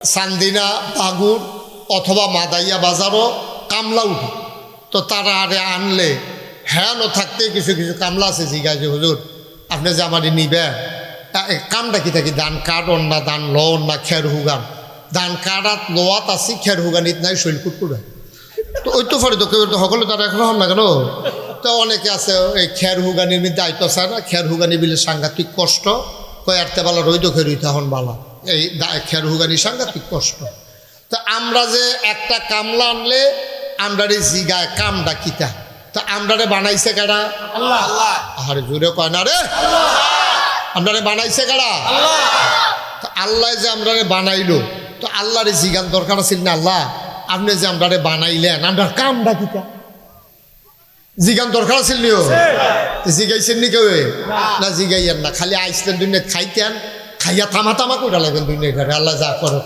চান্দিনা বাগুর অথবা মাদাইয়া বাজারও কামলা উঠে তো তারা আরে আনলে হ্যাঁ থাকতে কিছু কিছু কামলা আছে জিগায় যে হুজুর আপনি যে আমাদের নিবেন কামটা কি থাকি দান কাটন না দান লন না খের হুগান দান কাটাত লোয়াত আসি খের হুগানিত নাই শৈলকুট করে তো ওই তো ফলে তো কেউ তো সকলে তারা এখন হন না কেন তো অনেকে আছে এই খের হুগানির মধ্যে দায়িত্ব চায় না খের হুগানি বিলে সাংঘাতিক কষ্ট কয় আরতে বালা রইদ খেরুইতে হন বালা এই খের হুগানি সাংঘাতিক কষ্ট তো আমরা যে একটা কামলা আনলে আমরারে জিগায় কামটা কিতা তো আমরারে বানাইছে কারা আল্লাহ আরে জোরে কয় না রে আমরারে বানাইছে কারা আল্লাহ তো আল্লাহ যে আমরারে বানাইলো তো আল্লাহরে জিগান দরকার ছিল না আল্লাহ আপনি যে আমরারে বানাইলেন আমরা কামটা কিতা জিগান দরকার ছিল নিও জিগাইছেন নি কেউ না জিগাইয়েন না খালি আইসলেন দুনিয়া খাইতেন খাইয়া থামা থামা করে লাগবেন দুনিয়া ঘরে আল্লাহ যা করে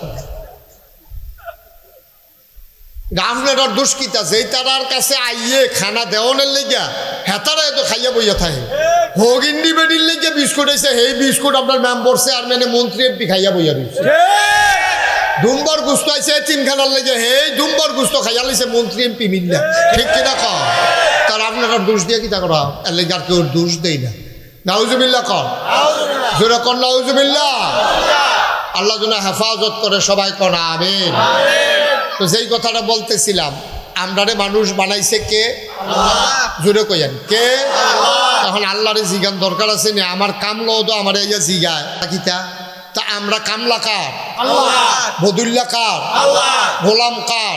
আপনার দুষ্কিতা যেই তারার কাছে আইয়ে খানা দেওয়ানের লেগা হেতারা এত খাইয়া বইয়া থাকে হোক ইন্ডিপেন্ডেন্ট লেগে বিস্কুট এসে সেই বিস্কুট আপনার মেম্বার চেয়ারম্যানে মন্ত্রী এমপি খাইয়া বইয়া রয়েছে দুম্বার গুস্ত আইসে তিনখানার লেগে সেই দুম্বার গুস্ত খাইয়া লাইছে মন্ত্রী এমপি মিললে ঠিক কিনা কম তার আপনার দোষ দিয়ে কিতা করা এর লেগে আর কেউ দোষ দেই না নাউজুবিল্লাহ কর জোরে কর নাউজুবিল্লাহ আল্লাহ যেন হেফাজত করে সবাই কর আমিন তো যেই কথাটা বলতেছিলাম আমরারে মানুষ বানাইছে কে জোরে কইয়েন কে এখন আল্লাহরে জিগান দরকার আছে না আমার কামলো তো আমার এই জিগায় কিতা তা আমরা কামলা কার বদুল্লা কার গোলাম কার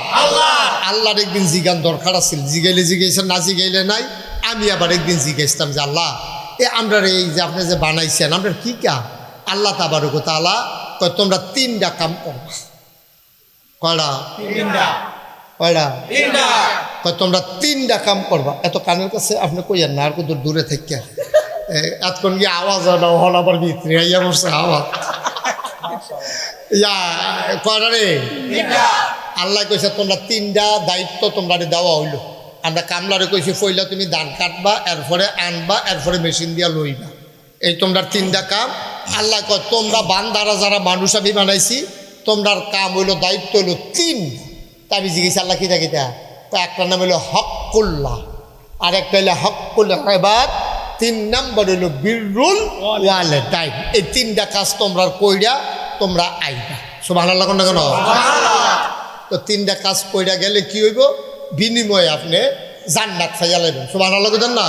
আল্লাহর একদিন জিগান দরকার আছিল জিগাইলে জিগাইছেন না জিগাইলে নাই আমি আবার একদিন জিগাইছিলাম যে আল্লাহ আমরা এই যে আপনি যে বানাইছেন আমরা কি কাম আল্লাহ তাবারক ওয়া তাআলা কয় তোমরা তিনটা কাম করবা কয়টা তোমরা তিনটা কাম করবা এত কানের কাছে আপনি কইয়েন না আর কত দূরে থেকে এতক্ষণ গিয়ে আওয়াজ হল আবার ভিতরে ইয়া বসছে আওয়াজ ইয়া কয়টা রে আল্লাহ কইছে তোমরা তিনটা দায়িত্ব তোমরা দেওয়া হইলো আমরা কামলারে কইছি ফইলা তুমি ধান কাটবা এরপরে আনবা এরপরে মেশিন দিয়া লইবা এই তোমরা তিনটা কাম আল্লাহ কয় তোমরা বান্দারা যারা মানুষ আমি বানাইছি তোমরার কাম হইলো দায়িত্ব হইলো তিন তা আমি জিজ্ঞেস আল্লাহ কিতা কিতা তা একটা নাম হইলো হকুল্লাহ আর একটা হইলো হকুল ইবাদ 3 নম্বর হইলো বিররুল ওয়ালিদাইন এই তিনটা কাজ তোমরা কইরা তোমরা আইবা সুবহানাল্লাহ কোন কেন তো তিনটা কাজ কইরা গেলে কি হইব বিনিময়ে আপনি জান্নাত পাইয়া লাইবেন সুবহানাল্লাহ কইতেন না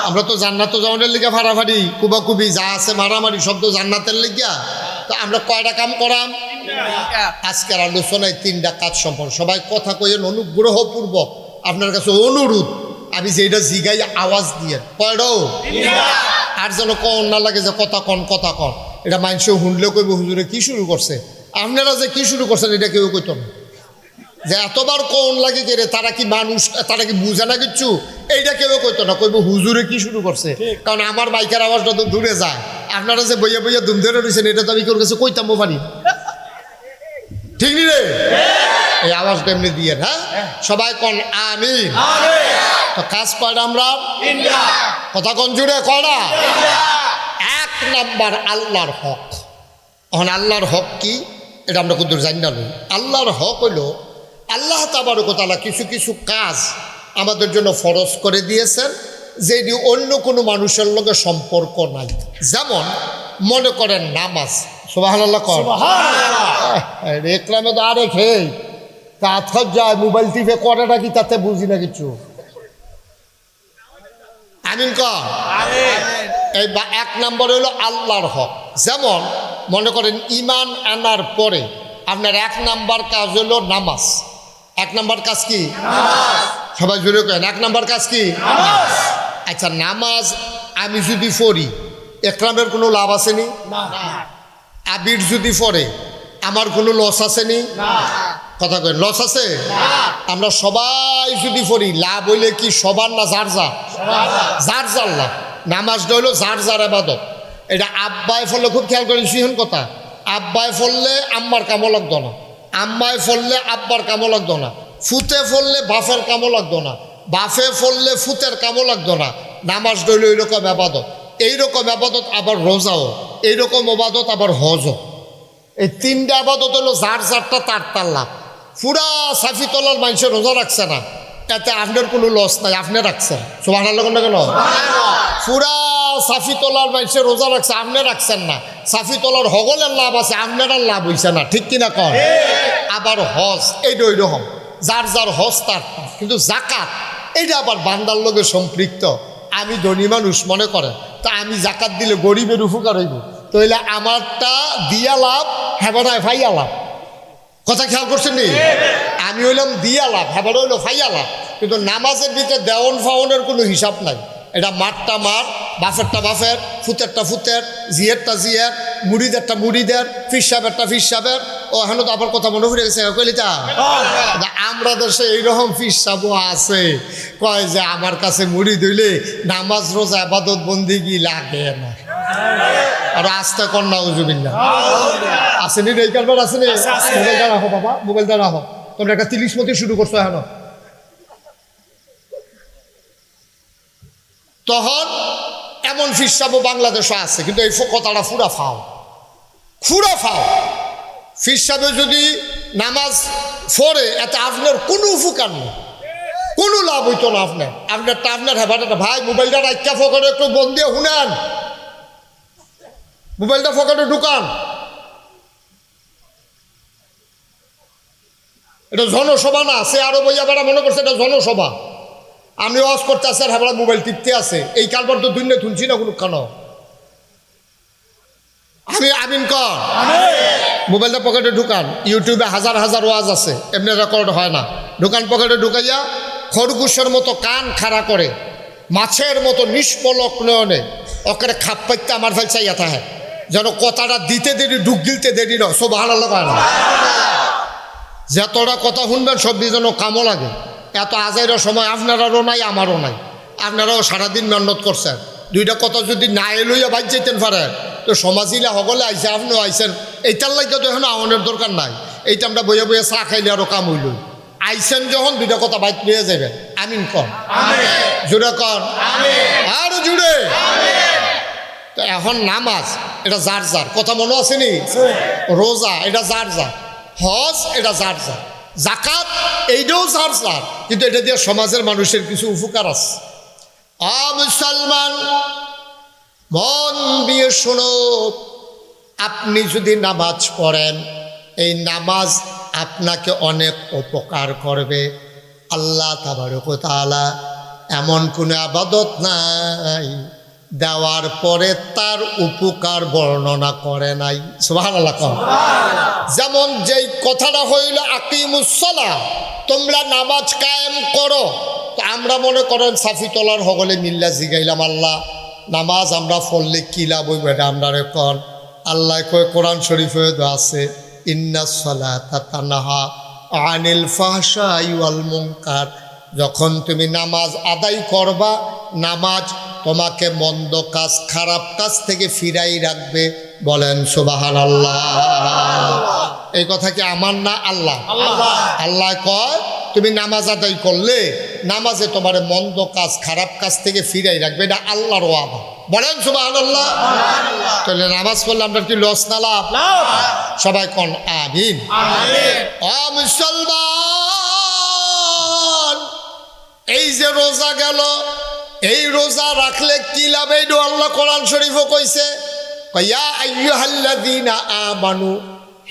আমরা তো জান্নাত যাওয়ার লিগা ফাড়াফাড়ি কুবাকুবি যা আছে মারামারি শব্দ জান্নাতের লিগা তো আমরা কয়টা কাম করাম আজকের আলোচনায় তিনটা কাজ সম্পর্কে সবাই কথা কইয়েন অনুগ্রহপূর্বক আপনার কাছে অনুরোধ আমি যেটা জিগাই আওয়াজ দিয়ে কয়ডো আর যেন কন না লাগে যে কথা কন এটা মানুষ শুনলেও কইব হুজুরে কি শুরু করছে আপনারা যে কি শুরু করছেন এটা কেউ কইত না যে এতবার কোন লাগে কে রে তারা কি মানুষ তারা কি বুঝে না কিচ্ছু এইটা কেউ কইতো না কইব হুজুরে কি শুরু করছে কারণ আমার বাইকের আওয়াজটা তো দূরে যায় আপনারা যে বইয়া বইয়া দুম ধরে রয়েছেন এটা তো আমি কেউ কাছে কইতামও পারি ঠিক নি রে এই আওয়াজটা এমনি দিয়ে হ্যাঁ সবাই কন আমিন তো কাজ কয়টা আমরা কথা কন জুড়ে কয়টা 1 নাম্বার আল্লাহর হক এখন আল্লাহর হক কি এটা আমরা কত জানি না আল্লাহর হক হইল আল্লাহ তাবারক ওয়া তাআলা কিছু কিছু কাজ আমাদের জন্য ফরজ করে দিয়েছেন যেটি অন্য কোনো মানুষের লগে সম্পর্ক নাই যেমন মনে করেন নামাজ সুবহানাল্লাহ কর রেকলামে তো আরে খেয়ে কাজ যায় মোবাইল টিপে করেটা কি তাতে বুঝি না কিছু আমিন কর এই 1 নম্বর হইল আল্লাহর হক যেমন মনে করেন ঈমান আনার পরে আপনার 1 নাম্বার কাজ হলো নামাজ 1 নাম্বার কাজ কি সবাই জুড়ে কেন 1 নাম্বার কাজ কি আচ্ছা নামাজ আমি যদি পড়ি একরামের কোনো লাভ আসেনি আবির যদি পড়ে আমার কোনো লস আসেনি কথা কেন লস আছে আমরা সবাই যদি পড়ি লাভ হইলে কি সবার না যার যার লাভ নামাজটা হইলো যার ইবাদত এটা আব্বায় ফললে খুব খেয়াল করেন সিহন কথা আব্বায় ফললে আম্মার কামও লাগতো না আম্মায় ফললে আব্বার কামও লাগতো না ফুতে ফললে বাফের কামও লাগতো না বাফে ফললে ফুতের কামও লাগতো না নামাজ ডইল এইরকম আবাদত এইরকম আবাদত আবার রোজাও এইরকম আবাদত আবার হজও এই তিনটা আবাদত হলো যার যারটা তার তার লাভ। পুরা সাফি তলার মানুষের রোজা রাখছে না, এতে আপনার কোনো লস নাই, আপনি রাখছেন। সুবহানাল্লাহ কেন? পুরা সাফি তলার মানুষের রোজা রাখছে, আপনি রাখছেন না। সাফি তলার হগলের লাভ আছে, আপনার লাভ হইছে না, ঠিক কিনা কন? আবার হজ এইটা ওই রকম, যার যার হজ তার। কিন্তু জাকাত এইটা আবার বান্দার লগে সম্পৃক্ত। আমি ধনী মানুষ মনে করেন, তা আমি জাকাত দিলে গরিবের উপকার হইব, তাইলে আমারটা দিয়া লাভ, হেবানায় ফাইয়া লাভ। কথা খেয়াল করছেন নি? আমি হইলাম দিয়া লাভ, হেবার হইলো ফাইয়া লাভ। কিন্তু নামাজের ভিতরে দেওয়ন ফাওনের কোনো হিসাব নাই। এটা মারটা মার, বাফেরটা বাফের, ফুতেরটা ফুতের, জিয়েরটা জিয়ের, মুড়িদেরটা মুড়িদের, ফির সাহেবেরটা ফির সাহেবের। ও এখন তো আবার কথা মনে পড়ে গেছে কইলিটা। আমরা দেশে এইরকম ফির সাহেবও আছে, কয় যে আমার কাছে মুড়ি দিলে নামাজ রোজা আবাদত বন্দিগি লাগে না। আর আস্তে কন্যা উজুবিল্লা আসেনি, এই কারবার আসেনি। মোবাইলটা রাখো বাবা, মোবাইলটা রাখো। তোমরা একটা 30 মতি শুরু করছো এখন। তখন এমন ফিরসাবও বাংলাদেশে আছে, কিন্তু এই কথাটা ফুরা ফাও, ফুরা ফাও। ফিরসাবে যদি নামাজ পড়ে এতে আপনার কোনো উপকার নেই, কোনো লাভ হইতো না। আপনারটা আপনার হেবাটা ভাই, মোবাইলটা রাখা ফোকারে একটু বন্দিয়ে শুনেন, মোবাইলটা ফোকারে ঢুকান। এটা জনসভা না, সে আরো বইয়া বেড়া মনে করছে এটা জনসভা। আমি ওয়াজ করতে আসি আর হেবড়া মোবাইল টিপতে আছে। এই কারবার তো দুনিয়া শুনছি না কোনো কেন। আমি আমিন কর, মোবাইলটা পকেটে ঢুকান। ইউটিউবে হাজার হাজার ওয়াজ আছে, এমনি রেকর্ড হয় না। ঢুকান পকেটে ঢুকাইয়া খরগোশের মতো কান খাড়া করে, মাছের মতো নিষ্পলক নয়নে ওকে খাপ পাইতে আমার ভাই চাইয়া থাকে, যেন কথাটা দিতে দেরি ঢুক গিলতে দেরি না। সুবহানাল্লাহ কয় না? যতটা কথা শুনবেন সব যেন কামও লাগে। এত আজাইরের সময় আপনারারও নাই, আমারও নাই। আপনারাও সারাদিন মেহনত করছেন। দুইটা কথা যদি না এলইয়া বাইর যেতেন পারেন তো সমাজিলা সকলে আইসে, আপনিও আইসেন। এইটার লাগে তো এখন আহনের দরকার নাই। এইটা আমরা বইয়ে বইয়ে চা খাইলে আরও কাম হইল। আইসেন যখন দুইটা কথা বাইর নিয়ে যাবেন। আমিন কন, জুড়ে কন, আরো জুড়ে। তো এখন নামাজ এটা যার যার, কথা মনে আসেনি? রোজা এটা যার যার, হজ এটা যার যার, জাকাত এইটাও যার যার। কিন্তু এটা দিয়ে সমাজের মানুষের কিছু উপকার আছে। মুসলমান মন দিয়ে শোনো, আপনি যদি নামাজ পড়েন, এই নামাজ আপনাকে অনেক উপকার করবে। আল্লাহ তাবারক ওয়া তাআলা এমন কোনো ইবাদত নাই দেওয়ার পরে তার উপকার বর্ণনা করে নাই। সুবহানাল্লাহ। যেমন যেই কথাটা হইল আকিমুস সালাহ, তোমরা নামাজ কায়েম করো। তো আমরা মনে করেন সাফি তলার হগলে মিল্লা জিগাইলাম, আল্লাহ নামাজ আমরা পড়লে কি লাভ হইব এটা আমরা রেকর্ড। আল্লাহ কয় কোরআন শরীফে আছে, ইন্নাস সালাতা তানহা আনিল ফাহশাই ওয়াল মুনকার। যখন তুমি নামাজ আদায় করবা, নামাজ তোমাকে মন্দ কাজ, খারাপ কাজ থেকে ফিরাই রাখবে। বলেন সুবহানাল্লাহ। এই কথা কি আমার না? আল্লাহ আল্লাহ কয় তুমি নামাজ আদায় করলে নামাজে তোমার মন্দ কাজ, খারাপ কাজ থেকে ফিরাই রাখবে। এটা আল্লাহর ওয়াদা। বলেন সুবহানাল্লাহ। তাহলে নামাজ পড়লে আমরা কি লস না লাভ? সবাই কোন আমিন। মুসলমান, এই যে রোজা গেল, এই রোজা রাখলে কি লাভ? এইটা আল্লাহ কোরআন শরীফও কইছে, ইয়া আইয়ুহাল্লাযীনা আমানু,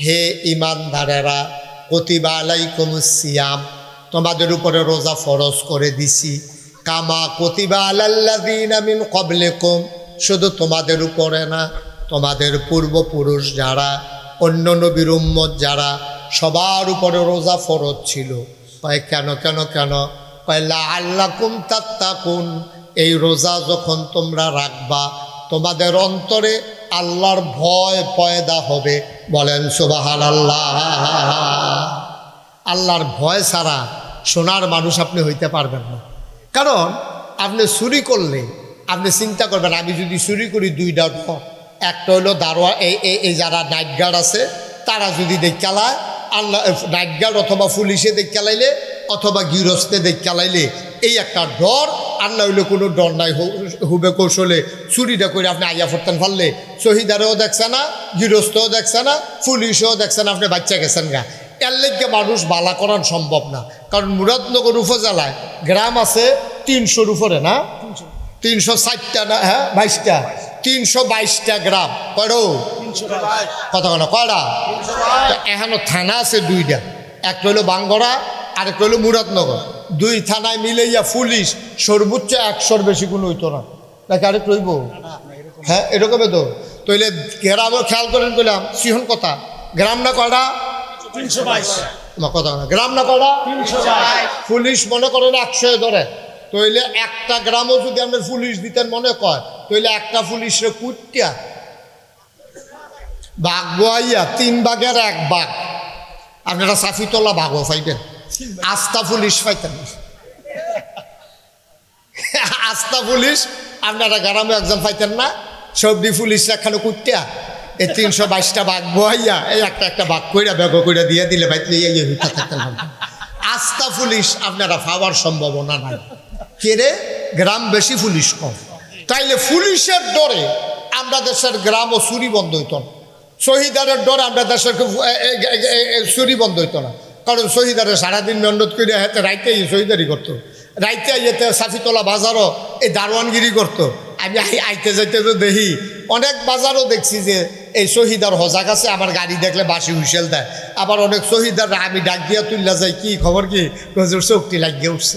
হে ঈমানদারেরা, কুতিবা আলাইকুমুস সিয়াম, তোমাদের উপরে রোজা ফরজ করে দিছি, কামা কুতিবা আলাল্লাযীনা মিন ক্বাবলিকুম, শুধু তোমাদের উপরে না, তোমাদের পূর্বপুরুষ যারা, অন্য নবীর উম্মত যারা, সবার উপরে রোজা ফরজ ছিল। কয় কেন কেন কেন? কয় লাআল্লাকুম তাত্তাকুন, এই রোজা যখন তোমরা রাখবা তোমাদের অন্তরে আল্লাহর ভয় পয়দা হবে। বলেন সুবহানাল্লাহ। আল্লাহর ভয় ছাড়া সোনার মানুষ আপনি হইতে পারবেন না। কারণ আপনি চুরি করলে আপনি চিন্তা করবেন, আমি যদি চুরি করি দুইটা ডর, একটা হইলো দারোয়া, এই যারা নাইট গার্ড আছে তারা যদি দেখালায়, আল্লাহ নাইট গার্ড অথবা পুলিশে দেখালাইলে অথবা গৃহস্থে দেখালাইলে, এই একটা ডর আর না হইলে কোনো ডর নাই, হুবে কৌশলে চুরিটা করে আপনি আইয়া ফোরতেন পারলে শহীদারেও দেখছে না, গৃহস্থও দেখছে না, পুলিশও দেখছে না, আপনি বাচ্চা গেছেন গা। এর লেগে মানুষ বালা করান সম্ভব না। কারণ মুরাদনগর উপজেলায় গ্রাম আছে 300-র উপরে না, 360টা না, হ্যাঁ 22টা, 322টা গ্রাম। কয়ডো কত কেন কয়টা? এখনো থানা আছে 2টা, একটা হইলো বাঙ্গরা আরেকটা হইলো মুরাদনগর। 2 থানায় মিলাইয়া পুলিশ সর্বোচ্চ 100-র বেশি কোনো হইতো না, নাকি আরেক রইব? হ্যাঁ এরকমই তো। তইলে গ্রামও খেয়াল করেন কইলাম সিহন কথা, গ্রাম না কয়টা? 322 কথা না, গ্রাম না কয়টা? 322। পুলিশ মনে করেন 100 ধরে, তইলে একটা গ্রামও যদি আমাদের পুলিশ দিতেন মনে কয়, তইলে একটা পুলিশরে কুটিয়া বাঘ বইয়া 3 ভাগের 1 ভাগ আপনারা সাফিতলা বাঘও পাইবেন, আস্থা পুলিশ পাইতেন। আস্থা পুলিশ আপনারা গ্রামে একজন পাইতেন না, সবদি পুলিশ একখানে কুটিয়া এই 322টা বাঘ বইয়া এই একটা বাঘ কইরা ব্যাগ কইরা দিয়ে দিলে ভাইতে এই ভিটা থাকতেন। আস্থা পুলিশ আপনারা পাওয়ার সম্ভাবনা নাই। কেরে গ্রাম বেশি পুলিশ কম, তাইলে পুলিশের ডরে আমরা দেশের গ্রামও চুরি বন্ধ হইত না, শহীদারের ডরে আমরা দেশের চুরি বন্ধ হইত না। কারণ শহীদারে সারাদিন মেহনত করে হাতে রাইতে শহীদারি করতো, রাইতে আইতে সাফিতলা বাজারও এই দারোয়ানগিরি করতো। আমি আইতে যাইতে তো দেখি অনেক বাজারও দেখছি যে এই শহীদার হজাক আছে, আমার গাড়ি দেখলে বাসি হুইসেল দেয়। আবার অনেক শহীদার আমি ডাক দিয়া তুললা যাই, কি খবর কি চোখটি লাগিয়ে উঠছে।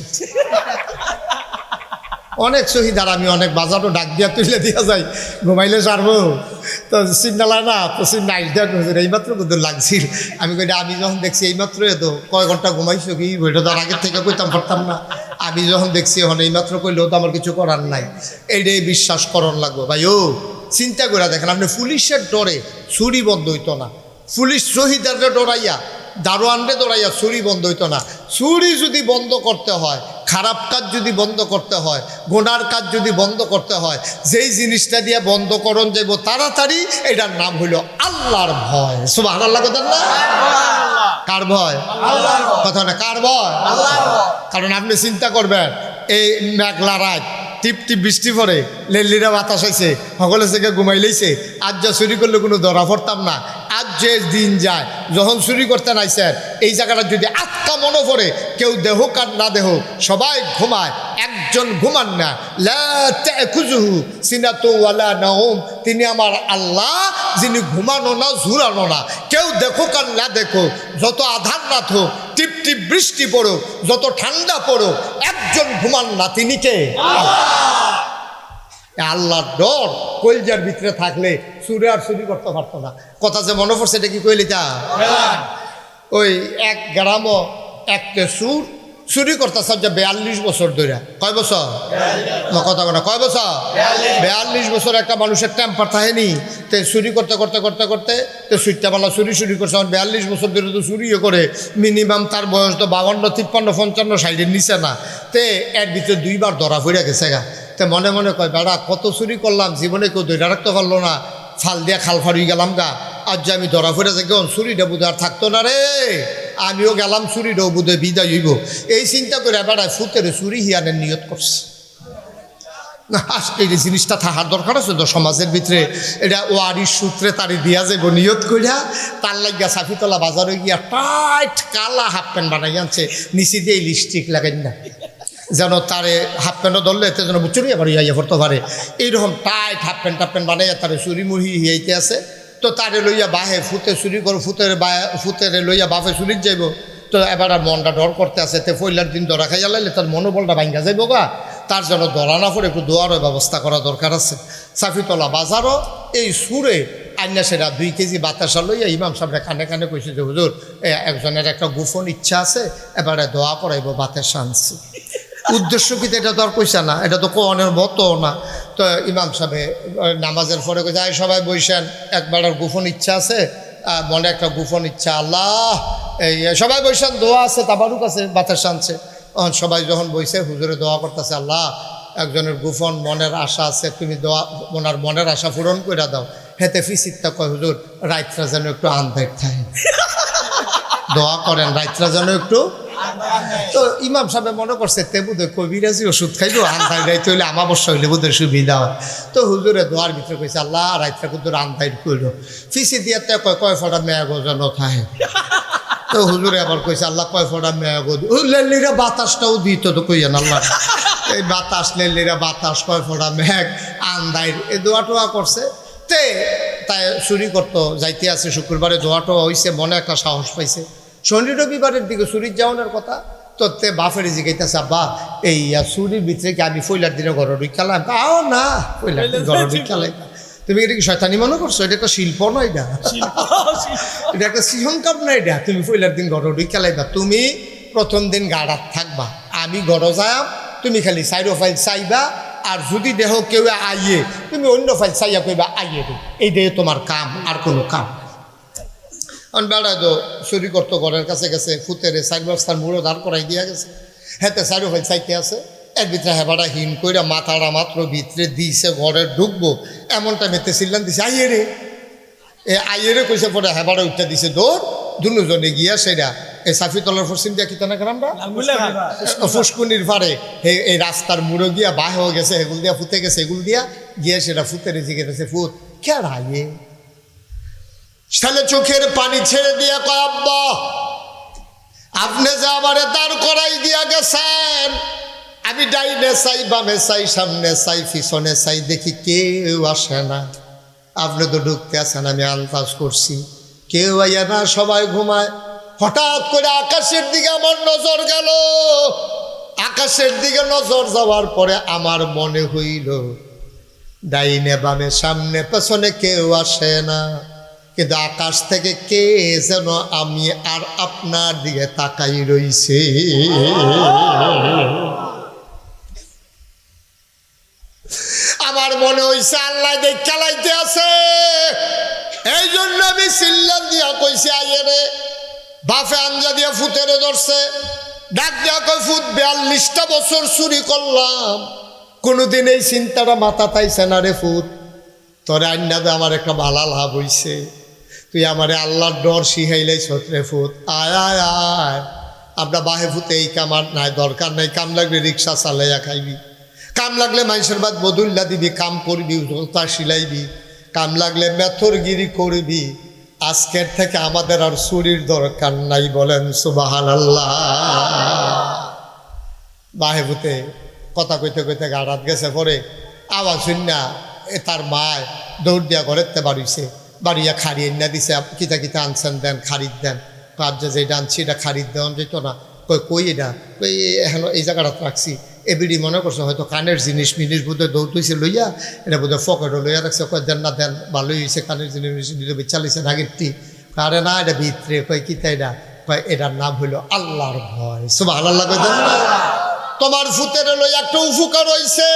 অনেক শহীদার আমি অনেক বাজারও ডাক দিয়া তুলে দিয়া যাই, ঘুমাইলে সারবো তো চিন্তালায় না, তো চিন্তা আইডিয়া এইমাত্র কত লাগছিল। আমি কই আমি যখন দেখছি এইমাত্র এত কয় ঘন্টা ঘুমাইছো কি, বইটা তো আগের থেকে কইতাম পারতাম না। আমি যখন দেখছি এখন এইমাত্র কইলেও তো আমার কিছু করার নাই, এইটাই বিশ্বাস করণ লাগবো ভাই। ও চিন্তা করে দেখেন, আপনি পুলিশের ডরে চুরি বন্ধ হইতো না, পুলিশ শহীদারকে ডরাইয়া দারোয়ানরে ডরাইয়া চুরি বন্ধ হইতো না। চুরি যদি বন্ধ করতে হয়, খারাপ কাজ যদি বন্ধ করতে হয়, গোনার কাজ যদি বন্ধ করতে হয়, যেই জিনিসটা দিয়ে বন্ধ করণ যাব তাড়াতাড়ি, এটার নাম হইল আল্লাহর ভয়। সুবহানাল্লাহ কথা না? কার ভয়? কথা না, কার ভয়? কারণ আপনি চিন্তা করবেন, এই মেঘলা রাত টিপ টিপ বৃষ্টি পড়ে, লেল্লিরা বাতাস হয়েছে, সকলে থেকে ঘুমাই লইছে, আজ যা চুরি করলে কোনো ধরা পড়তাম না। আজ যে দিন যায়, যখন চুরি করতে নাইছেন এই জায়গাটা যদি আটকা মনে পড়ে, কেউ দেহুক আর না দেহুক সবাই ঘুমায়, একজন ঘুমান না। লা তাকুযুহু সিনাতু ওয়ালা নাওম, তিনি আমার আল্লাহ, যিনি ঘুমানো না ঝুরানো না। কেউ দেখুক আর না দেখুক, যত আধার রাত হোক, টিপ টিপ বৃষ্টি পড়ুক, যত ঠান্ডা পড়ুক, একজন ঘুমান না, তিনি কে? আল্লাহর ডর কলজার ভিতরে থাকলে চুরি আর চুরি করতে পারতো না। কথা যে মনে পড়ছে, এটা কি কইলি তা? ওই এক গ্রামও একটা চুরি করতেছে যে 42 বছর ধরে। কয় বছর? কথা বলে কয় বছর? 42 বছর একটা মানুষের টেম্পার থাকেনি, তো চুরি করতে করতে করতে করতে তো সুইটাবেলা চুরি করছে। 42 বছর ধরে তো চুরিও করে, মিনিমাম তার বয়স তো 52, 53, 55, 60-এর নিচে না। তে এর ভিতরে 2বার ধরা পড়ে গেছে গা। তো মনে মনে কয়, বেড়া কত চুরি করলাম, জীবনে কেউ ধরে রাখতে পারলো না, ফাল দিয়া খাল ফাড়িয়ে গেলাম গা। আজ যে আমি ধরা পড়ে যাই, চুরিটা বুধ আর থাকতো না রে, আমিও গেলাম, চুরিটাও বুধে বিদায় হইব। এই চিন্তা করে বেড়ায় ফুতের চুরি হিয়ানের নিয়ত করছে। এই জিনিসটা থাকার দরকার আছে তো সমাজের ভিতরে। এটা ওয়ারির সূত্রে তারি দিয়া যাইব নিয়ত করিয়া, তার লাগিয়া সাফিতলা বাজারে গিয়া টাইট কালা হাফ প্যান্ট বানাই আনছে, নিচে দিয়ে লিপস্টিক লাগাই না, যেন তারে হাফ প্যান্টও ধরলে এতে যেন চুরি আবার ইয়া পড়তে পারে। এইরকম টাইট হাফ প্যান্ট বানাইয়া তারে চুরি মুড়ি হিয়াইতে আছে। তো তারে লইয়া বাহে ফুতে চুরি করো, ফুতেরে লইয়া বাপে চুরির যাইব। তো এবার মনটা ডর করতে আছে, তে পয়লার দিন ধরা খাইয়া লাইলে তার মনোবলটা ভাঙ্গা যাইব গা। তার জন্য ধরা না পড়ে একটু দোয়ারও ব্যবস্থা করা দরকার আছে। সাফিতলা বাজারও এই সুরে আইনা সেরা 2 কেজি বাতাসা লইয়া ইমাম সাহেবরা কানে কানে কইছে যে হুজুর একজনের একটা গোপন ইচ্ছা আছে, এবারে দোয়া করাইব বাতাসা আনছি। উদ্দেশ্য কি এটা তো আর কইসা না, এটা তো কোনের মতো না। তো ইমাম সাহেব নামাজের পরে কইছে, সবাই বইসেন, একবার গোপন ইচ্ছা আছে, মনে একটা গোপন ইচ্ছা, আল্লাহ এই সবাই বইসেন, দোয়া আছে, তাবারুক আছে, বাতাসা আনছে। সবাই যখন বইছে, হুজুরে দোয়া করতেছে, আল্লাহ একজনের গোপন মনের আশা আছে, তুমি দোয়া ওনার মনের আশা পূরণ করে দাও। হেতে ফিসিরটা কয়, হুজুর রাইতরা যেন একটু আন্ধার থাকে, দোয়া করেন রাইতরা যেন একটু তো ইমাম সাহেব মনে করছে তে বোধহয় কবিরাজি ওষুধ খাইব আন্দাই রাইতে হইলে আমাবস্যা হইলে বোধহয় সুবিধা হয়। তো হুজুরে দোয়ার ভিতরে কইছে আল্লাহ রাইতটা কুদুর আন্দাই করলো ফিসি দিয়ে কয় ফোটা মেয়া গজন থাকে। তো হুজুরে আবার কইছে আল্লাহ কয় ফোটা মেয়া গজ লেলিরা বাতাসটাও দিত তো কইয়েন আল্লাহ এই বাতাস লেলিরা বাতাস কয় ফোটা মেঘ আন্দাইর এই দোয়া টোয়া করছে। তে তাই চুরি করতো যাইতে আছে শুক্রবারে দোয়া টোয়া হয়েছে মনে একটা সাহস পাইছে। শনি রবিবারের দিকে চুরির যাওয়ানোর কথা তো তে বাপের জিগাইতেছে আব্বা এই চুরির ভিতরে কি আমি ফইলার দিনে ঘর ঢুকালাম আও না ফইলার দিন ঘর ঢুকালাই। তুমি এটা কি শয়তানি মনে করছো? এটা একটা শিল্প নয়, এটা একটা সৃজনকার না। এটা তুমি ফইলার দিন ঘর ঢুকালাইবা। তুমি প্রথম দিন গাড়াত থাকবা, আমি ঘর যাম, তুমি খালি সাইড ফাইল চাইবা, আর যদি দেহ কেউ আইয়ে তুমি অন্য ফাইল চাইয়া কইবা আইয়ে দে। এই দেহে তোমার কাম, আর কোনো কাম। কারণ বেড়ায় তো চুরি করতো ঘরের কাছে গেছে ফুতেরে চার বস্তার মুড়ো দাঁড় করাই দিয়া গেছে। হ্যাঁ সাইড ফাইল চাইতে আছে এর ভিতরে হেবাটা হিন কইরা মাথাটা মাত্র ভিতরে দিছে ঘরে ঢুকবো এমন টাইমেতে চিল্লান দিছে আইয়ে রে। আইয়ে রে কইছে পরে হেবাটা উঠতে দিছে দৌড় দুজনে গিয়া সেটা এই সাফিতলার পশ্চিম দিয়া কিতানা গ্রামটা ফুসকুনির পারে এই রাস্তার মুড়ো গিয়া বাহ হয়ে গেছে, এগুল দিয়া ফুতে গেছে, এগুল দিয়া গিয়া সেটা ফুতেরে জিগে গেছে ফুত কে আইয়ে। ছেলে চোখের পানি ছেড়ে দিয়া কয় আব্বা আপনি যে আমারে দাঁড় করাই দিয়া গেছেন, আমি ডাইনে চাই বামে চাই সামনে চাই পিছনে চাই দেখি কেউ আসে না। আপনি তো ঢুকতে আসেন, আমি আন্দাজ করছি কেউ আইয়া না, সবাই ঘুমায়। হঠাৎ করে আকাশের দিকে আমার নজর গেল। আকাশের দিকে নজর যাওয়ার পরে আমার মনে হইল ডাইনে বামে সামনে পেছনে কেউ আসে না, কিন্তু আকাশ থেকে কে যেন আমি আর আপনার দিকে তাকাই রইছে। আমার মনে হইছে আল্লাহ দেখ চালাইতে আছে। এই জন্য আমি চিল্লান দিয়া কইছি আইয়ে রে। বাফে আঞ্জা দিয়া ফুতেরে ধরছে, ডাক দিয়া কই ফুত 42টা বছর চুরি করলাম, কোনোদিন এই চিন্তাটা মাথা তাইছে না রে ফুত। তোরে আন্নাদে আমার একটা ভালা লাভ হইছে, তুই আমারে আল্লাহর ডর শিখাইলেই রে ফুত। আয় আয় আয় আমরা বাহে ফুতে এই কামার নাই, দরকার নাই। কাম লাগলে রিক্সা চালাইয়া খাইবি, কাম লাগলে মানুষের বাদ বদুল্লা দিবি, কাম করবি, জোতা সিলাইবি, কাম লাগলে মেথরগিরি করবি। আজকের থেকে আমাদের আর চুরির দরকার নাই, বলেন সুবহানাল্লাহ। বাহে ফুতে কথা কইতে কইতে গাড়াত গেছে, পরে আওয়াজ শুননা তার মায় দৌড় দিয়া ঘরেতে বাড়িছে, বাড়িয়া খাড়ি না দিছে, কিতা কিতা আনছেন দেন, খারিদ দেন। কাজ যেটা আনছি এটা খারিদ দেওয়া যেত না। কই এটা কই এখন এই জায়গাটা রাখছি। এবিডি মনে করছে হয়তো কানের জিনিস মিনিস বোধহয় দৌড়তেছে লইয়া, এটা বোধহয় ফকেটও লইয়া রাখছে। কয় দেন না দেন, ভালোই হয়েছে, কানের জিনিস চালিয়েছে আগেরটি। আরে না এটা ভিতরে। কয় কিতা এটা? কয় এটার নাম হইল আল্লাহর ভয়। সুবহানাল্লাহ। তোমার ফুতের লইয়া একটা উপকার হইছে,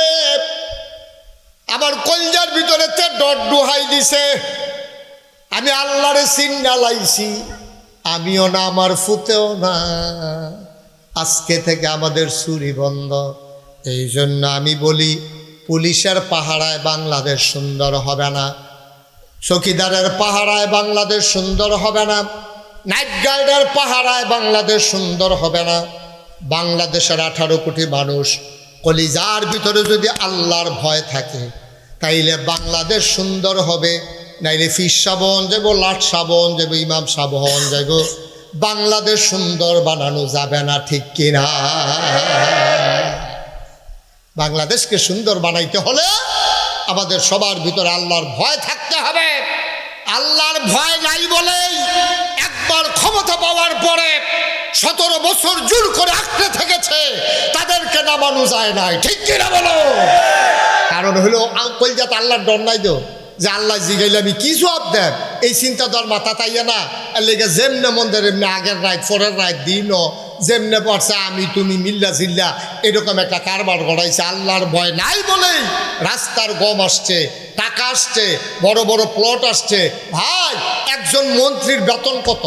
আমার কলজার ভিতরে তে ডট ডুহাই দিছে। আমি আল্লাহরে চিন্না লাইছি, আমিও না আমার ফুতেও না। আজকে থেকে আমাদের চুরি বন্ধ। এই জন্য আমি বলি পুলিশের পাহারায় বাংলাদেশ সুন্দর হবে না, চৌকিদারের পাহারায় বাংলাদেশ সুন্দর হবে না, নাইট গার্ডের পাহারায় বাংলাদেশ সুন্দর হবে না। বাংলাদেশের 18 কোটি মানুষ কলিজার ভিতরে যদি আল্লাহর ভয় থাকে তাইলে বাংলাদেশ সুন্দর হবে। নাইলে ফিস সাবন যাব, লাট সাবন যাব, ইমাম সাবন যাব, বাংলাদেশ সুন্দর বানানো যাবে না, ঠিক কিনা? বাংলাদেশকে সুন্দর বানাইতে হলে আমাদের সবার ভিতরে আল্লাহর ভয় থাকতে হবে। আল্লাহর ভয় নাই বলেই একবার ক্ষমতা পাওয়ার পরে 17 বছর জোর করে আঁকড়ে থেকেছে, তাদেরকে নামানো যায় নাই, ঠিক কিনা বলো? কারণ হলো কলজাত আল্লাহর ডর নাই তো, যে আল্লাহ জিগাইলে আমি কি জবাব দেব, এই চিন্তা তোর মাথা তাইয়া না। এর লেগে যেমনে মন্দির এমনি আগের রাত পরের রাত দিনও যেমনে পড়ছে আমি তুমি মিল্লা জিল্লা এরকম একটা কারবার গড়াইছে। আল্লাহর ভয় নাই বলেই রাস্তার গম আসছে, টাকা আসছে, বড় বড় প্লট আসছে। ভাই একজন মন্ত্রীর বেতন কত?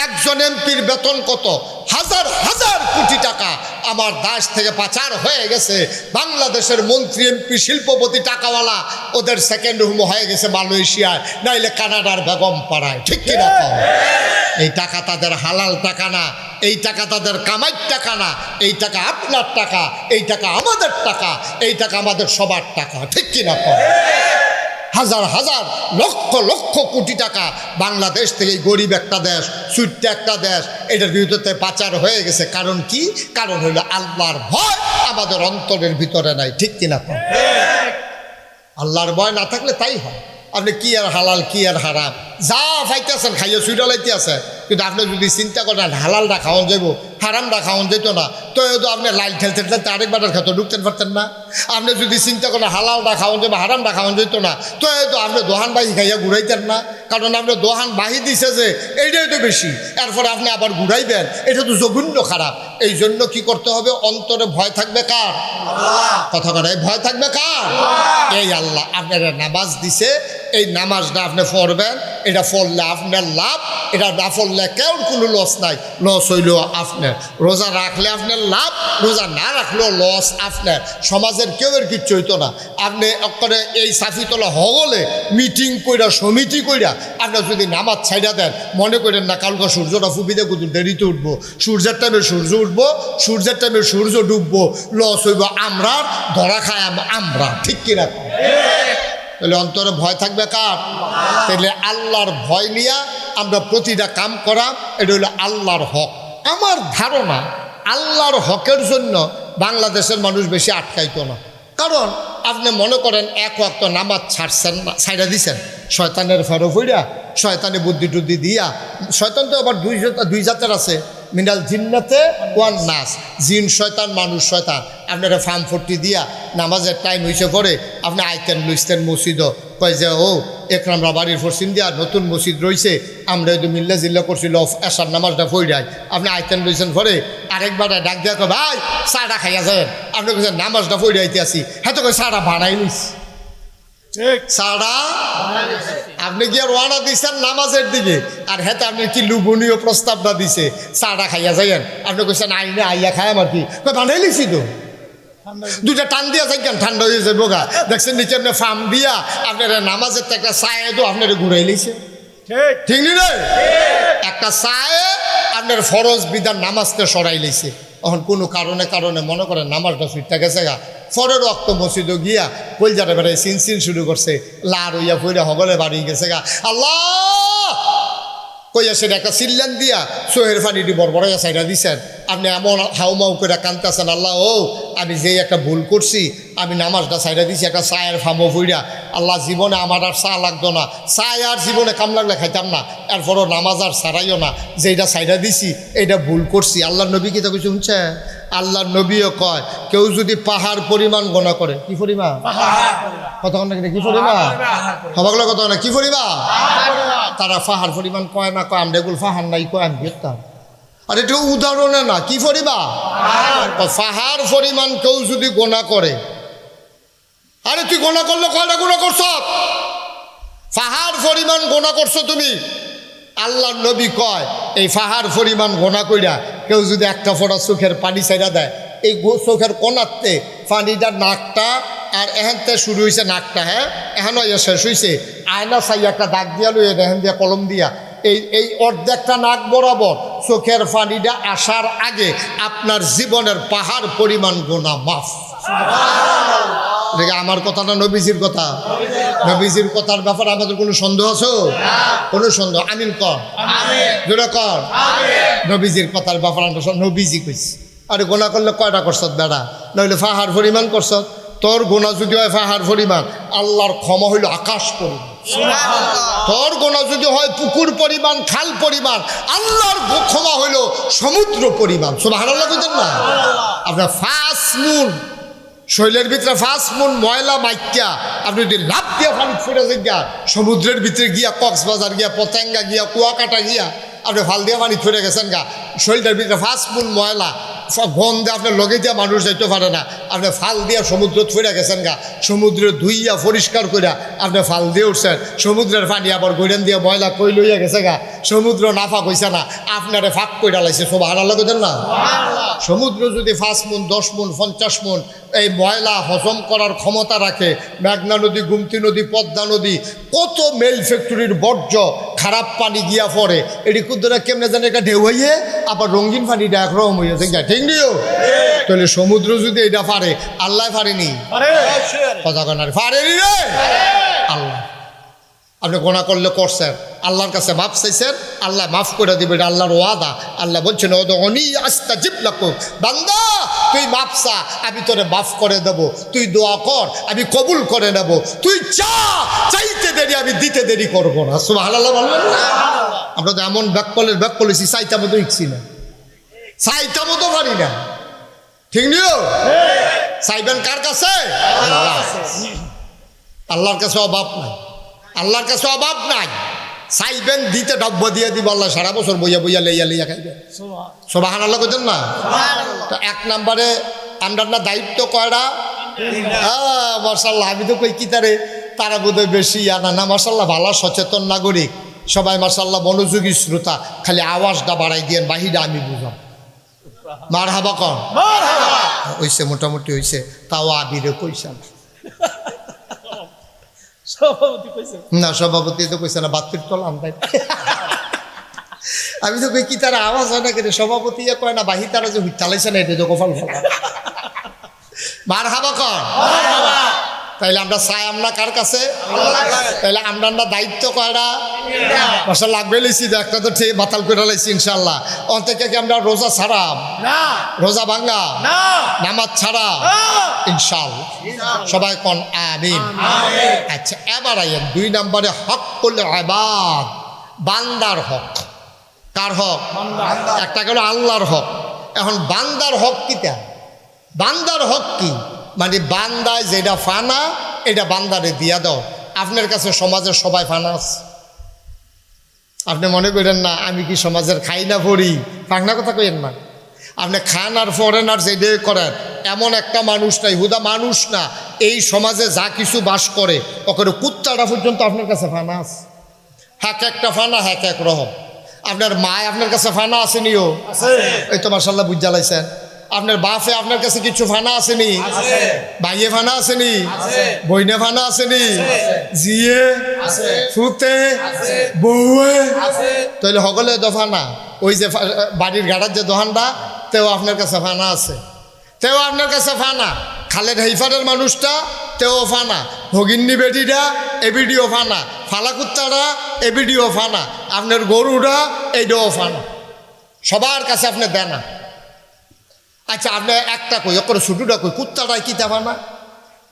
একজন এমপির বেতন কত? হাজার হাজার কোটি টাকা আমার দেশ থেকে পাচার হয়ে গেছে। বাংলাদেশের মন্ত্রী এমপি শিল্পপতি টাকাওয়ালা, ওদের সেকেন্ড হোম হয়ে গেছে মালয়েশিয়ায়, নাইলে কানাডার বেগম পাড়ায়। ঠিক কিনা? এই টাকা তাদের হালাল টাকা না, এই টাকা তাদের কামাইর টাকা না, এই টাকা আপনার টাকা, এই টাকা আমাদের টাকা, এই টাকা আমাদের সবার টাকা। ঠিক কিনা? হাজার হাজার লক্ষ লক্ষ কোটি টাকা বাংলাদেশ থেকে গরিব একটা দেশ, ছোট্ট একটা দেশ, এটার বিরুদ্ধে পাচার হয়ে গেছে। কারণ কি? কারণ হইল আল্লাহর ভয় আমাদের অন্তরের ভিতরে নাই। ঠিক কিনা? আল্লাহর ভয় না থাকলে তাই হয়। আপনি কি আর হালাল কি আর হারাম যা পাইতেছেন খাইয়ে সুইডালাইতে আছে, কিন্তু আপনি যদি চিন্তা করেন হালালটা খাওয়ান যাইব, হারামটা খাওয়ান যেত না, তো আপনি লাইল ঠেলতে ঠেলতে আরেকবার খেতে ঢুকতে পারতেন না। আপনি যদি চিন্তা করেন হালালটা খাওয়ান যাবো, হারামটা খাওয়ান যেত না, তো আপনি দোহান বাহি খাইয়া ঘুরাইতেন না। কারণ আপনি দোহান বাহি দিছে যে এইটাই তো বেশি, এরপরে আপনি আবার ঘুরাইবেন, এটা তো জঘন্য খারাপ। এই জন্য কি করতে হবে? অন্তরে ভয় থাকবে কার? কথা কথা ভয় থাকবে কার? এই আল্লাহ আপনারা নামাজ দিছে, এই নামাজটা আপনি পড়বেন, এটা পড়লে আপনার লাভ, এটা না পড়লে কেউ কোনো লস নাই, লস হইল আপনার। রোজা রাখলে আপনার লাভ, রোজা না রাখলেও লস আপনার। সমাজের কেউ এর কিচ্ছু হইতো না। আপনি করে এই সাফিতলা হগলে মিটিং কইরা সমিতি কইরা আপনার যদি নামাজ ছাইড়া দেন, মনে করেন না কালকে সূর্যটা ফুপিতে কুতুর দেরিতে উঠবো, সূর্যের টাইমে সূর্য উঠবো, সূর্যের টাইমে সূর্য ডুববো, লস হইব আমরা, ধরা খায় আমরা। ঠিক কিনা? তাহলে অন্তরে ভয় থাকবে কার? তাহলে আল্লাহর ভয় নিয়ে আমরা প্রতিটা কাম করা, এটা হলো আল্লাহর হক। আমার ধারণা আল্লাহর হকের জন্য বাংলাদেশের মানুষ বেশি আটকাইতো না। কারণ আপনি মনে করেন এক ওয়াক্ত নামাজ ছাড়ছেন না, ছাইড়া দিছেন, শয়তানের ফেরো ফইরা, শয়তানে বুদ্ধি টুদ্ধি দিয়া। শয়তান তো আবার দুই জাতের আছে, মিনাল জিন্নাতে ওয়ান নাস, জিন শয়তান মানুষ শয়তান। আপনারা ফার্ম ফোরটি দিয়া নামাজের টাইম হয়েছে পরে আপনি আইতেন লুইতেন মসজিদও, কয় যে ও একরামরা বাড়ির ফরসিন দিয়া নতুন মসজিদ রয়েছে, আমরা যদি মিল্লা জিল্লা করছিল এসার নামাজটা ফইরাই, আপনি আইতেন লইছেন পরে আরেকবার ডাক দিয়া কয় ভাই চাটা খাইয়া যাবেন, আপনি কেছেন নামাজটা ফইরাইতে আসি, হ্যাঁ তো কয় চাটা ভাড়াই নিস। সারা আপনি কি রওনা দিচ্ছেন নামাজের দিকে, আর হেতে আপনি কি লুবনীয় প্রস্তাবটা দিছে চাটা খাইয়া যাইয়েন, আপনি কইছেন আইনে আইয়া খায় আমার কি বানাই লিছি তো, দুইটা টান দিয়া যাই কেন ঠান্ডা হয়ে যাবো গা। দেখছেন নিচে আপনি ফার্ম দিয়া আপনার নামাজের তো একটা চায়ে তো আপনার ঘুরাই লিছে। ঠিক নি রে? একটা চায়ে আপনার ফরজ বিধান নামাজতে সরাই লিছে। এখন কোনো কারণে মনে করেন নামাজটা সুইটটা গেছে গা, ফরের রক্ত মসজিদ গিয়া কলজাটা বেড়ায় সিন শুরু করছে, লার হইয়া ফইরা হগলে বাড়ি গেছে গা, আল্লাহ কইয়া সেটা একটা সিল্লান দিয়া সোহের ফানিটি বড়বড়াইয়া সাইডা দিছেন। আপনি এমন হাউমাউ করে কানতেছেন, আল্লাহ ও আমি যে একটা ভুল করছি, আমি নামাজটা সাইডা দিছি একটা চায়ের ফামো ফইরা, আল্লাহ জীবনে আমার আর চা লাগতো না, চায় আর জীবনে কাম লাগলে খাইতাম না, এরপরও নামাজ আর ছাড়াইও না, যে এটা সাইডা দিছি এইটা ভুল করছি। আল্লাহ নবী কি তো কিছু শুনছে? আল্লাহ নবীও কয় কেউ যদি পাহাড় পরিমাণ গণা করে, কি পরিমাণ কতক্ষণ নাকি কি পরিমাণ হবাগলো কত না কি পরিমাণ, তারা পাহাড় পরিমাণ কয় না, কয় আমরা এগুলো পাহাড় নাই, কয় আমি দেখতাম। আর এটা উদাহরণে না, কি পরিমাণ পাহাড় পরিমাণ কেউ যদি গোনা করে, আরে তুই গোনা করলে কয়টা গোনা করছ? পাহাড় পরিমাণ গোনা করছো তুমি। আল্লাহ নবী কয় এই পাহাড় পরিমাণ গোনা কইরা কেউ যদি একটা ফোঁটা চোখের পানি ছাইড়া দেয়, এই চোখের কোনাতে পানিটা নাকটা আর এখানতে শুরু হয়েছে নাকটা, হ্যাঁ এখানে শেষ হয়েছে, আয়না চাই একটা দাগ দিয়া লই এখান দিয়া কলম দিয়া এই অর্ধেকটা নাক বরাবর চোখের পানিটা আসার আগে আপনার জীবনের পাহাড় পরিমাণ গোনা মাফ। আমার কথা না নবীজির কথা? নবীজির কথার ব্যাপারে আমাদের কোনো সন্দেহ আছে? কোনো সন্দেহ? আমিন কর, জোরে কর। নবীজির কথার ব্যাপারে আমরা নবীজি কইছি। আরে গোনা করলে কয়টা করছত বেড়া, নইলে পাহাড় পরিমাণ করছত। তোর গোনা যদি হয় পাহাড় পরিমাণ, আল্লাহর ক্ষমা হইল আকাশ পরিমাণ। তোর গোনা যদি হয় পুকুর পরিমাণ, খাল পরিমাণ, আল্লাহর ক্ষমা হইল সমুদ্র পরিমাণ। সুবহানাল্লাহ কইতেন না? আপনার 5 মুন শৈলের ভিতরে 5 মুন ময়লা মাইক্যা আপনি যদি লাভ দিয়া পানি ফুটে গিয়া সমুদ্রের ভিতরে গিয়া, কক্সবাজার গিয়া, পতেঙ্গা গিয়া, কুয়াকাটা গিয়া আপনি ফাল দিয়ে পানি ছড়ে গেছেন গা, শরীরটার ভিতরে ফার্স্ট মুন ময়লা গন্ধে আপনার লগে দিয়ে মানুষ যাইতে পারে না, আপনি ফাল দিয়া সমুদ্র ছড়ে গেছেন গা, সমুদ্র ধুইয়া পরিষ্কার কইরা আপনি ফাল দিয়ে উঠছেন, সমুদ্রের পানি আবার গৈরান দিয়ে ময়লা কই লইয়া গেছে গা, সমুদ্র নাফা কইছে না, আপনারে ফাঁক কইরা লাইছে, সব হারার লাগে দেন না। সমুদ্র যদি 5 মুন 10 মুন 50 মুন এই ময়লা হজম করার ক্ষমতা রাখে, মেঘনা নদী, গুমতি নদী, পদ্মা নদী, কত মেল ফ্যাক্টরির বর্জ্য খারাপ পানি গিয়া পড়ে, এটি কুদ্দরা কেমনে জানে এটা ঢেউ হইয়ে আবার রঙিন পানিটা একরকম হইয়াছে, ঠিক নিও। তাহলে সমুদ্র যদি এটা পারে, আল্লাহ পারেনি? কথা কনার পারেনি রে আল্লাহ। আপনি গোনা করলে করছেন, আল্লাহর কাছে মাফ চাইছেন, আল্লাহ মাফ করে দিবে, এটা আল্লাহর ওয়াদা। আল্লাহ বলছেন ওদুনি আস্তাজিব লাকুম, বান্দা তুই মাফ চা, আমি তোরে মাফ করে দেব, তুই দোয়া কর, আমি কবুল করে নেব, তুই চা, চাইতে দেরি আমি দিতে দেরি করবো না। সুবহানাল্লাহ বলবেন না? আমরা তো এমন ব্যাক করেছি, চাইতা মতো ইচ্ছি না, চাইতা মতো পারি না, ঠিক নিও। চাইবেন কার কাছে? আল্লাহর কাছে অভাব নাই, আল্লাহর কাছে অভাব নাই, চাইবেন দিতে ডব্ব দিয়ে দিব, আল্লাহ সারা বছর বইয়া বইয়া লইয়া লইয়া খাইবেন। সুবহানাল্লাহ কইতেন না? তো 1 নম্বরে আমরা না দায়িত্ব কয়টা? মাশাআল্লাহ, আমি তো কই কি তারা বোধহয় বেশি আনা না, মাশাআল্লাহ ভালো সচেতন নাগরিক সবাই, মাশাআল্লাহ মনোযোগী শ্রোতা, খালি আওয়াজটা বাড়াই দিয়েন, বাহিরে আমি বুঝাম। মারহাবা কন, হইছে মোটামুটি হইছে, তাও আবিরে কইছে না, সভাপতি তো কইছে না, বাতির তল আনতাই। আমি তো কই কি তারা আওয়াজ হয় না কেন, সভাপতি কয় না, বাহি তারা যে চালাইছে না, এটা তো কপাল ফেলা। মারহাবা কন। তাইলে আমরা চাই আমরা কার কাছে? তাইলে আমরা দায়িত্ব কয়টা? মাসা লাগবে লিছি, একটা তো ঠিক বাতাল করে লাইছি ইনশাল্লাহ। অন্তকে কি আমরা রোজা ছাড়াম? রোজা ভাঙ্গা, নামাজ ছাড়া ইনশাল্লাহ। সবাই কোন আমিন। আচ্ছা, এবার আইয়েন 2 নম্বরে হকুল ইবাদ, বান্দার হক। কার হক? একটা গেল আল্লাহর হক। এখন বান্দার হক কিটা? বান্দার হক কি? মানে বান্দায় যেটা ফানা, এটা বান্দারে দিয়া দাও। আপনার কাছে সমাজের সবাই ফানা আছে, আপনি মনে করেন না আমি কি সমাজের খাই না পড়ি, ফাঁকনা কথা কইেন না। আপনি খান আর ফরেন আর যেটা করেন, এমন একটা মানুষ নাই, হুদা মানুষ না, এই সমাজে যা কিছু বাস করে ওখানে কুত্তাটা পর্যন্ত আপনার কাছে ফানা আছে। হ্যাক একটা ফানা, হ্যাক এক রকম। আপনার মায় আপনার কাছে ফানা আসেনিও? এই তো মাশাআল্লাহ বুঝ জ্বালাইছেন। আপনার বাপে আপনার কাছে কিছু ফানা আসেনি? ভাইয়ে ফানা আসেনি? বইনে ফানা আসেনি? জিয়ে, ফুতে, বউয়ে, তাহলে সকলে দফানা। ওই যে বাড়ির গাড়ার যে দোকানটা, তেও আপনার কাছে ফানা আছে, তেও আপনার কাছে ফানা। খালের হেইফারের মানুষটা, তেও ফানা। ভগিন্নি বেটিটা, এবিডিও ফানা। ফালা কুত্তাটা, এবিডিও ফানা। আপনার গরুটা, এইটাও ফানা। সবার কাছে আপনি দেনা। আচ্ছা, আপনি একটা কই, ওর ছুটুটা কই, কুত্তাটাই কি দেবা না?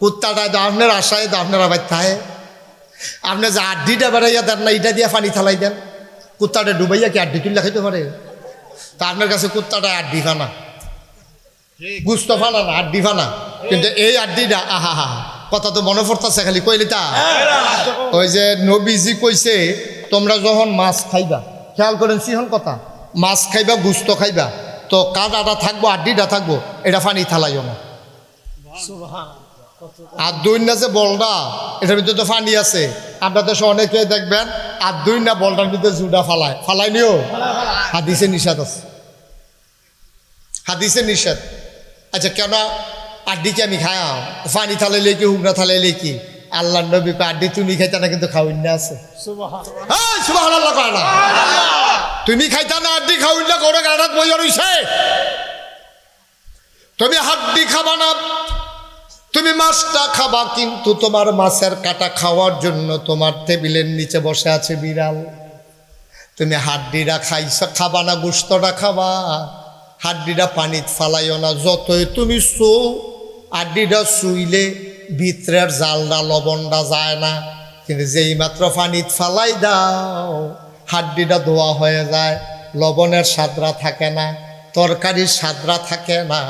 কুত্তাটাই তো আপনার আশায় তো আপনার আবার থাহে। আপনি যে আড্ডিটা বেড়াইয়া দেন না, এটা দিয়ে পানি থালাই দেন, কুত্তাটা ডুবাইয়া কি আড্ডি তুললে খাইতে পারে? তা আপনার কাছে কুত্তাটা আড্ডি ফানা, গুস্ত ফানা না, আড্ডি ফানা। কিন্তু এই আড্ডিটা আহা হা, কথা তো মনে পড়তেছে খালি কইলি তা। ওই যে নবীজি কইছে, তোমরা যখন মাছ খাইবা, খেয়াল করেন সিহন কথা, মাছ খাইবা, গুস্ত খাইবা, তো কাদাটা থাকবো, আড্ডিটা থাকবো, এটা পানি থালাইও না। আর 2 না যে বলটা, এটার ভিতরে তো পানি আছে। আপনার দেশে অনেকে দেখবেন আর 2 না বলটার ভিতরে জুডা ফালাই নিও। হাদিসে নিষেধ আছে, হাদিসে নিষেধ। আচ্ছা, কেন আড্ডিকে আমি খায়াম? পানি থালাইলে কি, হুগনা থালাইলে কি? আল্লাহ নবী আড্ডি তুমি খাইতা না, কিন্তু খাওয়াই না আছে। সুবহানাল্লাহ কয় না? তুমি খাইতা না আড্ডি, খাওয়াই না, করে গাড়াত বইয়া রইছে। তুমি হাড্ডি খাবা না, তুমি মাছটা খাবা, কিন্তু তোমার মাছের কাটা খাওয়ার জন্য তোমার টেবিলের নিচে বসে আছে বিড়াল। তুমি হাড্ডিটা খাবা না, গোস্তটা খাবা, হাড্ডিটা পানিত ফালাইও না। যতই তুমি হাড্ডিটা শুইলে ভিতরের জালটা লবণটা যায় না, কিন্তু যেই মাত্র পানিত ফালাই দাও, হাড্ডিটা ধোয়া হয়ে যায়, লবণের স্বাদরা থাকে না, তরকারির স্বাদরা থাকে না।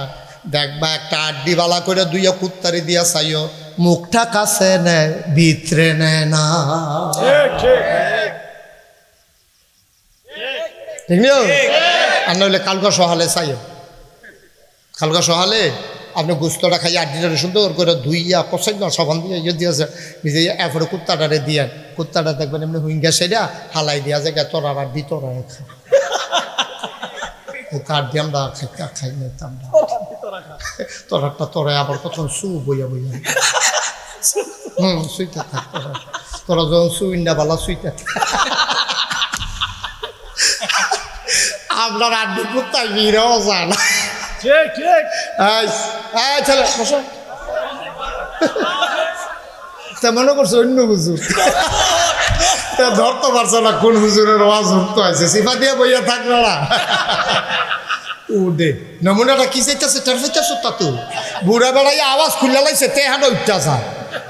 দেখবা একটা আড্ডিওয়ালা করে 2 কুত্তারি দিয়া চাইও, মুখটা কাছে নেয়, ভিতরে নেয় না। ঠিক নিও আর নইলে কালকা সহালে চাইও কালকা সহালে আপনি গুস্তটা খাইয়া আড্ডিটারে সুন্দর করে ধুইয়া পছন্দ সবান দিয়ে ইয়ে দিয়েছে নিজে এরপরে কুত্তাটারে দিয়ে কুত্তাটা দেখবেন এমনি হুইঙ্গা সেটা হালাই দিয়া যায় তোরা আর ভিতরা কাঠ দিয়ে আমরা খাই নিতাম তোরাটা তোরাই আবার প্রথম সু বইয়া বইয়া সুইটা থাক তোরা যখন সুইন্ডা বালা সুইটা আপনার আড্ডি কুত্তায় বিড়েও যায় না ছেলে বসো মনে করছো অন্য হুজুর ধরতে পারছো না কোন হুজুরের ওয়াজ হুক্ত আছে সিফা দিয়ে বইয়া থাকলো না উঠে নমুনাটা কি চাইতেছে তার চাইতেছো তা তো বুড়া বেড়াই আওয়াজ খুললে লাইছে তে হানো উঠতে যা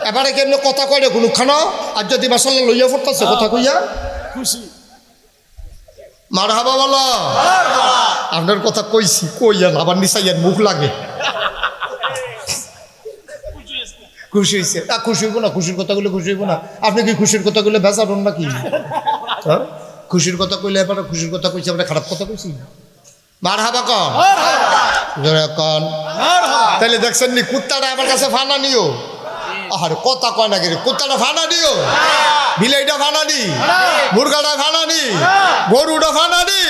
এবারে কেমন কথা কয় কোনো খানো আর যদি বাসাল্লা লইয়া পড়তেছে কথা কইয়া খুশি মার হাবা বলো আপনার কথা কইছি কইয়ান আবার নিচাইয়ান মুখ লাগে খুশি হয়েছে খুশি হইব না খুশির কথা কইলে খুশি হইব না আপনি কি খুশির কথা কইলে বেজারন নাকি খুশির কথা কইলে এবার খুশির কথা কইছি আমরা খারাপ কথা কইছি মার হাবা কন কন তাহলে দেখছেন নি কুত্তাটা আমার কাছে ফানা নিও আর কথা কয় না কিন্তু কুত্তাটা ফানা নিও বিলাইটা ফানা নি মুরগাটা ফানা নি গরুটা ফানা নি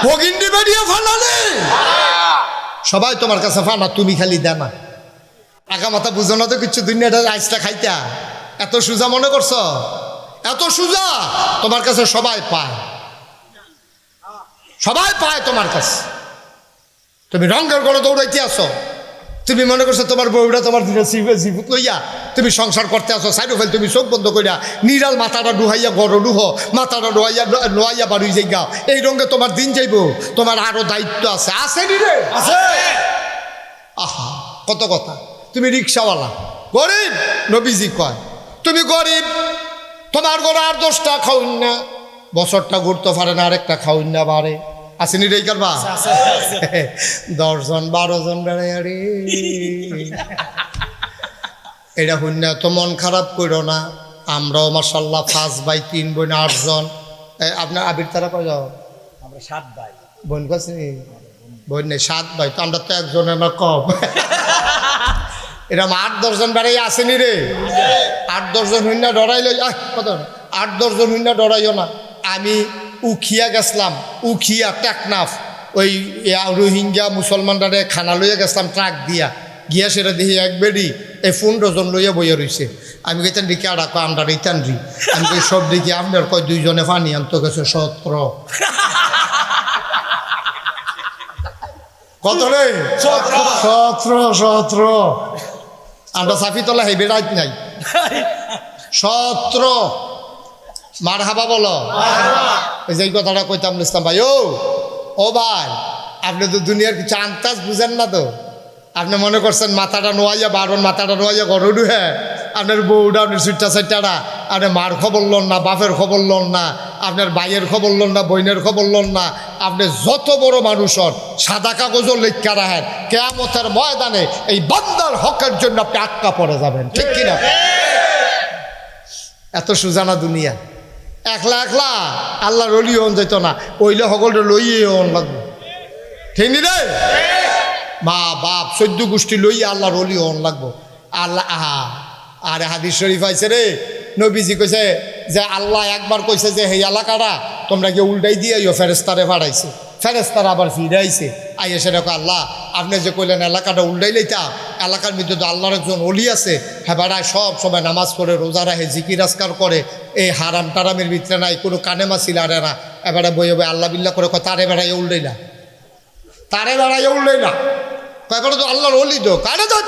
ভগিন্ডি বেরিয়ে ফানা নি সবাই তোমার কাছে ফানা তুমি খালি দেনা আগা মাথা বুঝো না তো কিছু দুনিয়াটা আইসটা খাইতা এত সুজা মনে করছো এত সুজা তোমার কাছে সবাই পায় তোমার কাছে তুমি রঙের গড়ে দৌড়াইতে আসো তুমি মনে করছো তোমার বউটা তোমার জীবুত লইয়া তুমি সংসার করতে আসো সাইডো ফেল তুমি চোখ বন্ধ করিয়া নিরাল মাথাটা ডুহাইয়া গড় ডুহ মাথাটা নোয়াইয়া বাড়ি যাই গাও এই রঙে তোমার দিন যাইব তোমার আরো দায়িত্ব আছে নি রে আছে আহা কত কথা তুমি রিক্সাওয়ালা গরিব নবীজি কয় তুমি গরিব তোমার ঘরে আর 10টা খাওয়ান না বছরটা ঘুরতে পারে না আরেকটা খাওয়ান না বাড়ে আসেনি রে কারবা 10 জন 12 জন বেড়াই আরে এটা হইন না তো মন খারাপ করো না আমরাও মাশাল্লাহ 5 ভাই 3 বোন 8 জন আপনার আবির তারা কয় যাও আমরা 7 ভাই বোন কাছে বোন নেই 7 ভাই তো আমরা তো একজনের না কম এরকম 8-10 জন বেড়াই আসেনি রে 8-10 জন হইন না ডরাইল কত 8-10 জন হইন না ডরাইও না আমি উখিয়া গেছিলাম উখিয়া টেকনাফ ওই রোহিঙ্গা মুসলমানরা খানা লইয়া গেছিলাম ট্রাক দিয়া গিয়া সেটা দেখি এক বেড়ি এই 15 জন লইয়া বইয়া রয়েছে আমি কইতাম দেখি আর আমরা রিটার্ন রি আমি কই সব দেখি আপনার কয় 2 জনে পানি আনতে গেছে 17 কত রে 17 আমরা সাফিতলা হে বেড়াইত নাই 17 মার হাবা বলো ওই যে কথাটা কইতাম ইসলাম ভাই ও ভাই আপনি তো দুনিয়ার কিছু আন্তাজ বুঝেন না তো আপনি মনে করছেন মাথাটা নোয়াইয়া বারণ মাথাটা নোয়াইয়া গরু হ্যাঁ আপনার বউটা আপনার সুইটা সাইটারা আপনি মার খবর লন না বাপের খবর লন না আপনার ভাইয়ের খবর লন না বোনের খবর লন না আপনি যত বড় মানুষ হন সাদা কাগজও লেখা রাখেন কিয়ামতের ময়দানে এই বান্দার হকের জন্য আপনি আটকা পড়ে যাবেন ঠিক কিনা এত সুজানা দুনিয়া একলা একলা আল্লাহ রলি হন যেত না ওইলে সকলটা লইয়ে হন লাগবে ঠিক নি রে মা বাপ 14 গোষ্ঠী লইয়া আল্লাহ রলি হন লাগবো আল্লাহ আহা আরে হাদিস শরীফ আইছে রে নবীজি কইছে যে আল্লাহ একবার কইছে যে এই এলাকাটা তোমরা গিয়ে উল্টাই দিয়ে ফেরেস্তারে পাঠাইছে ফেরেস্তারা আবার ফিরে আইছে আইয়া সেটা আল্লাহ আপনি যে কইলেন এলাকাটা উল্টাই লইতা এলাকার মধ্যে তো আল্লাহর একজন অলি আছে হ্যাঁ বেড়ায় সব সময় নামাজ পড়ে রোজা রাখে জিকির আজকার করে এই হারাম টারামের ভিতরে নাই কোনো কানে মাছি লাড়ে না এবারে বইয়ে বই আল্লাহ বিল্লাহ করে তারে বেড়াইয়া উল্টাই না কয়েকটা তো আল্লাহর অলি তো কারে তো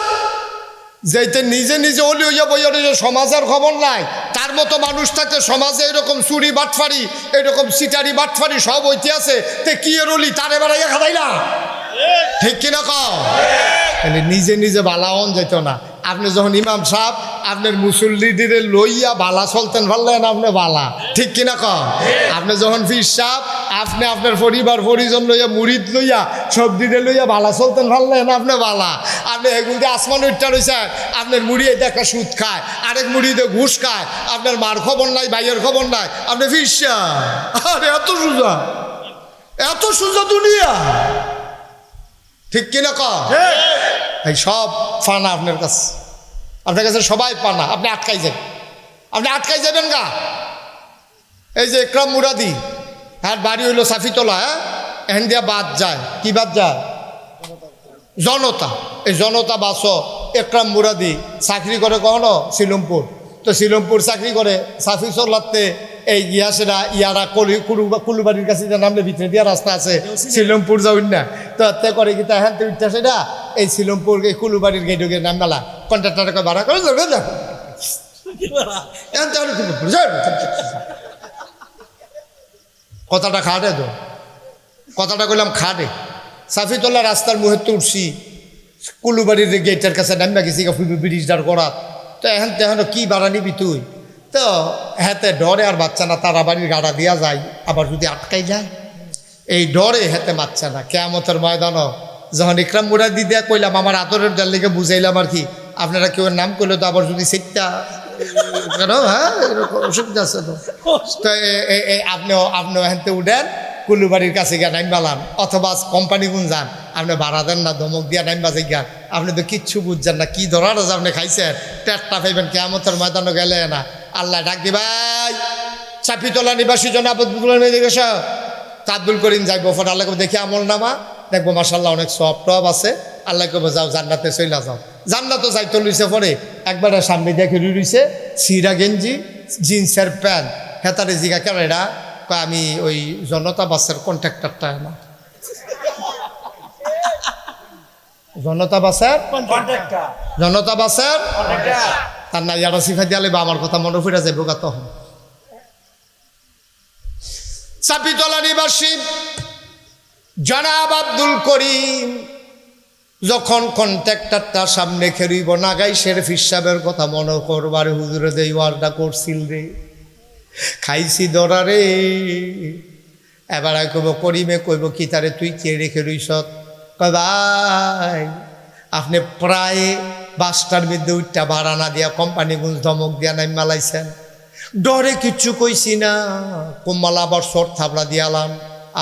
যেতে নিজে নিজে অলি হইয়া বইয়া রইয়া সমাজের খবর নাই তার মতো মানুষ থাকতে সমাজে এরকম চুরি বাটফারি এরকম সিটারি বাটফারি সব হইতে আছে তে কি এর অলি তারে বেড়াইয়া খাদাইলা ঠিক কিনা কও নিজে নিজে বালা হন যেত না আপনি যখন ইমাম সাহেব আপনার মুসল্লিদের লইয়া বালা চলতেন পারলেন আপনি বালা ঠিক কিনা কন আপনি যখন ফির সাহেব আপনি আপনার পরিবার পরিজন লইয়া মুরিদ লইয়া সব দিনে লইয়া বালা চলতেন পারলেন আপনি বালা আপনি এগুলো দিয়ে আসমান উঠটা রয়েছে আপনার মুড়ি এটা একটা সুদ খায় আরেক মুড়িতে ঘুষ খায় আপনার মার খবর নাই ভাইয়ের খবর নাই আপনি ফির সাহেব আরে এত সুজা এত সুন্দর দুনিয়া, ঠিক কিনা ক? এই সব ফানা আপনার কাছে, আপনার কাছে সবাই পানা। আপনি আটকাই যাবেন, আপনি আটকাই যাবেন গা। এই যে একরাম মুরাদি, হ্যাঁ বাড়ি হইলো সাফিতলা, হ্যাঁ এখান দিয়া বাদ যায়, কি বাদ যায়? জনতা। এই জনতা বাস একরাম মুরাদি চাকরি করে কখনো সিলমপুর, তো সিলমপুর চাকরি করে সাফি চলাতে এই ইয়াসেরা ইয়ারা কুলুবাড়ির কাছে যে নামলে ভিতরে দিয়া রাস্তা আছে সিলমপুর যাবেন না, তো তে করে কি তা হ্যাঁ উঠতে সেটা এই সিলমপুর এই কুলুবাড়ির গেটে নাম মেলা কন্ট্রাক্টারকে ভাড়া করে যাবে না। কথাটা খাটে তো, কথাটা কইলাম খাটে। সাফিতলা রাস্তার মুহূর্তে উঠছি, কুলুবাড়ির গেটের কাছে নামা গেছি ব্রিজ দাঁড় করা, তো এখন তেহন কি ভাড়া নিবি তুই? তো হেতে ডরে আর বাচ্চা না, তারা বাড়ির গাড়া দিয়া যায়, আবার যদি আটকাই যায় এই ডরে হেতে বাচ্চা না। কেয়ামতের ময়দানও যখন ইকরাম মুরাদি দিয়া কইলাম আমার আদরের ডাল লিগে বুঝাইলাম আর কি, আপনারা কেউ নাম করলে তো আবার যদি সেটা কেন, হ্যাঁ অসুবিধা আছে তো। তো আপনিও হেনতে উঠেন কুলুবাড়ির কাছে গিয়া নাইম বালান, অথবা কোম্পানি গুণ যান, আপনি ভাড়া দেন না, ধমক দিয়া নাইম বাজে গিয়া। আপনি তো কিচ্ছু বুঝছেন না, কি ধরার আছে আপনি খাইছেন, টেটটা পাইবেন কেয়ামতের ময়দানও গেলে না। আল্লাহ ডাক দি, ভাই চাপিতলা নিবাসী জন আব্দুল আব্দুল করিম যাইব ফোন, আল্লাহ দেখি আমল নামা দেখবো মাসাল্লাহ অনেক সব টব আছে, আল্লাহ কব যাও জান্নাতে চইলা যাও। জান্নাতও যাইতে লইছে পরে একবারে সামনে দেখে রুইছে সিরা গেঞ্জি জিন্সের প্যান্ট, হেতারে জিগা কেন এটা কয় আমি ওই জনতা বাসের কন্ট্রাক্টরটা না, জনতা বাসের তার না ইয়ারা শিখা দিয়ালে বা আমার কথা মনে ফিরে যাইব গা। তখন চাপিতলা নিবাসী জনাব আব্দুল করিম যখন কন্ট্রাক্টরটার সামনে খেরিব নাগাই শের ফিসাবের কথা মনে করবার, হুজুরে দেই ওয়ার্ডা করছিল রে, খাইছি দরা রে। এবার কইব করিমে কইব কি তারে তুই কে রেখে রইস? কয় ভাই আপনি প্রায় 5টার মধ্যে উঠটা ভাড়া না দিয়া কোম্পানিগুলো ধমক দিয়া নাই মালাইছেন, ডরে কিচ্ছু কইছি না, কোম্মালা আবার শর্ট থাবড়া দিয়ালাম।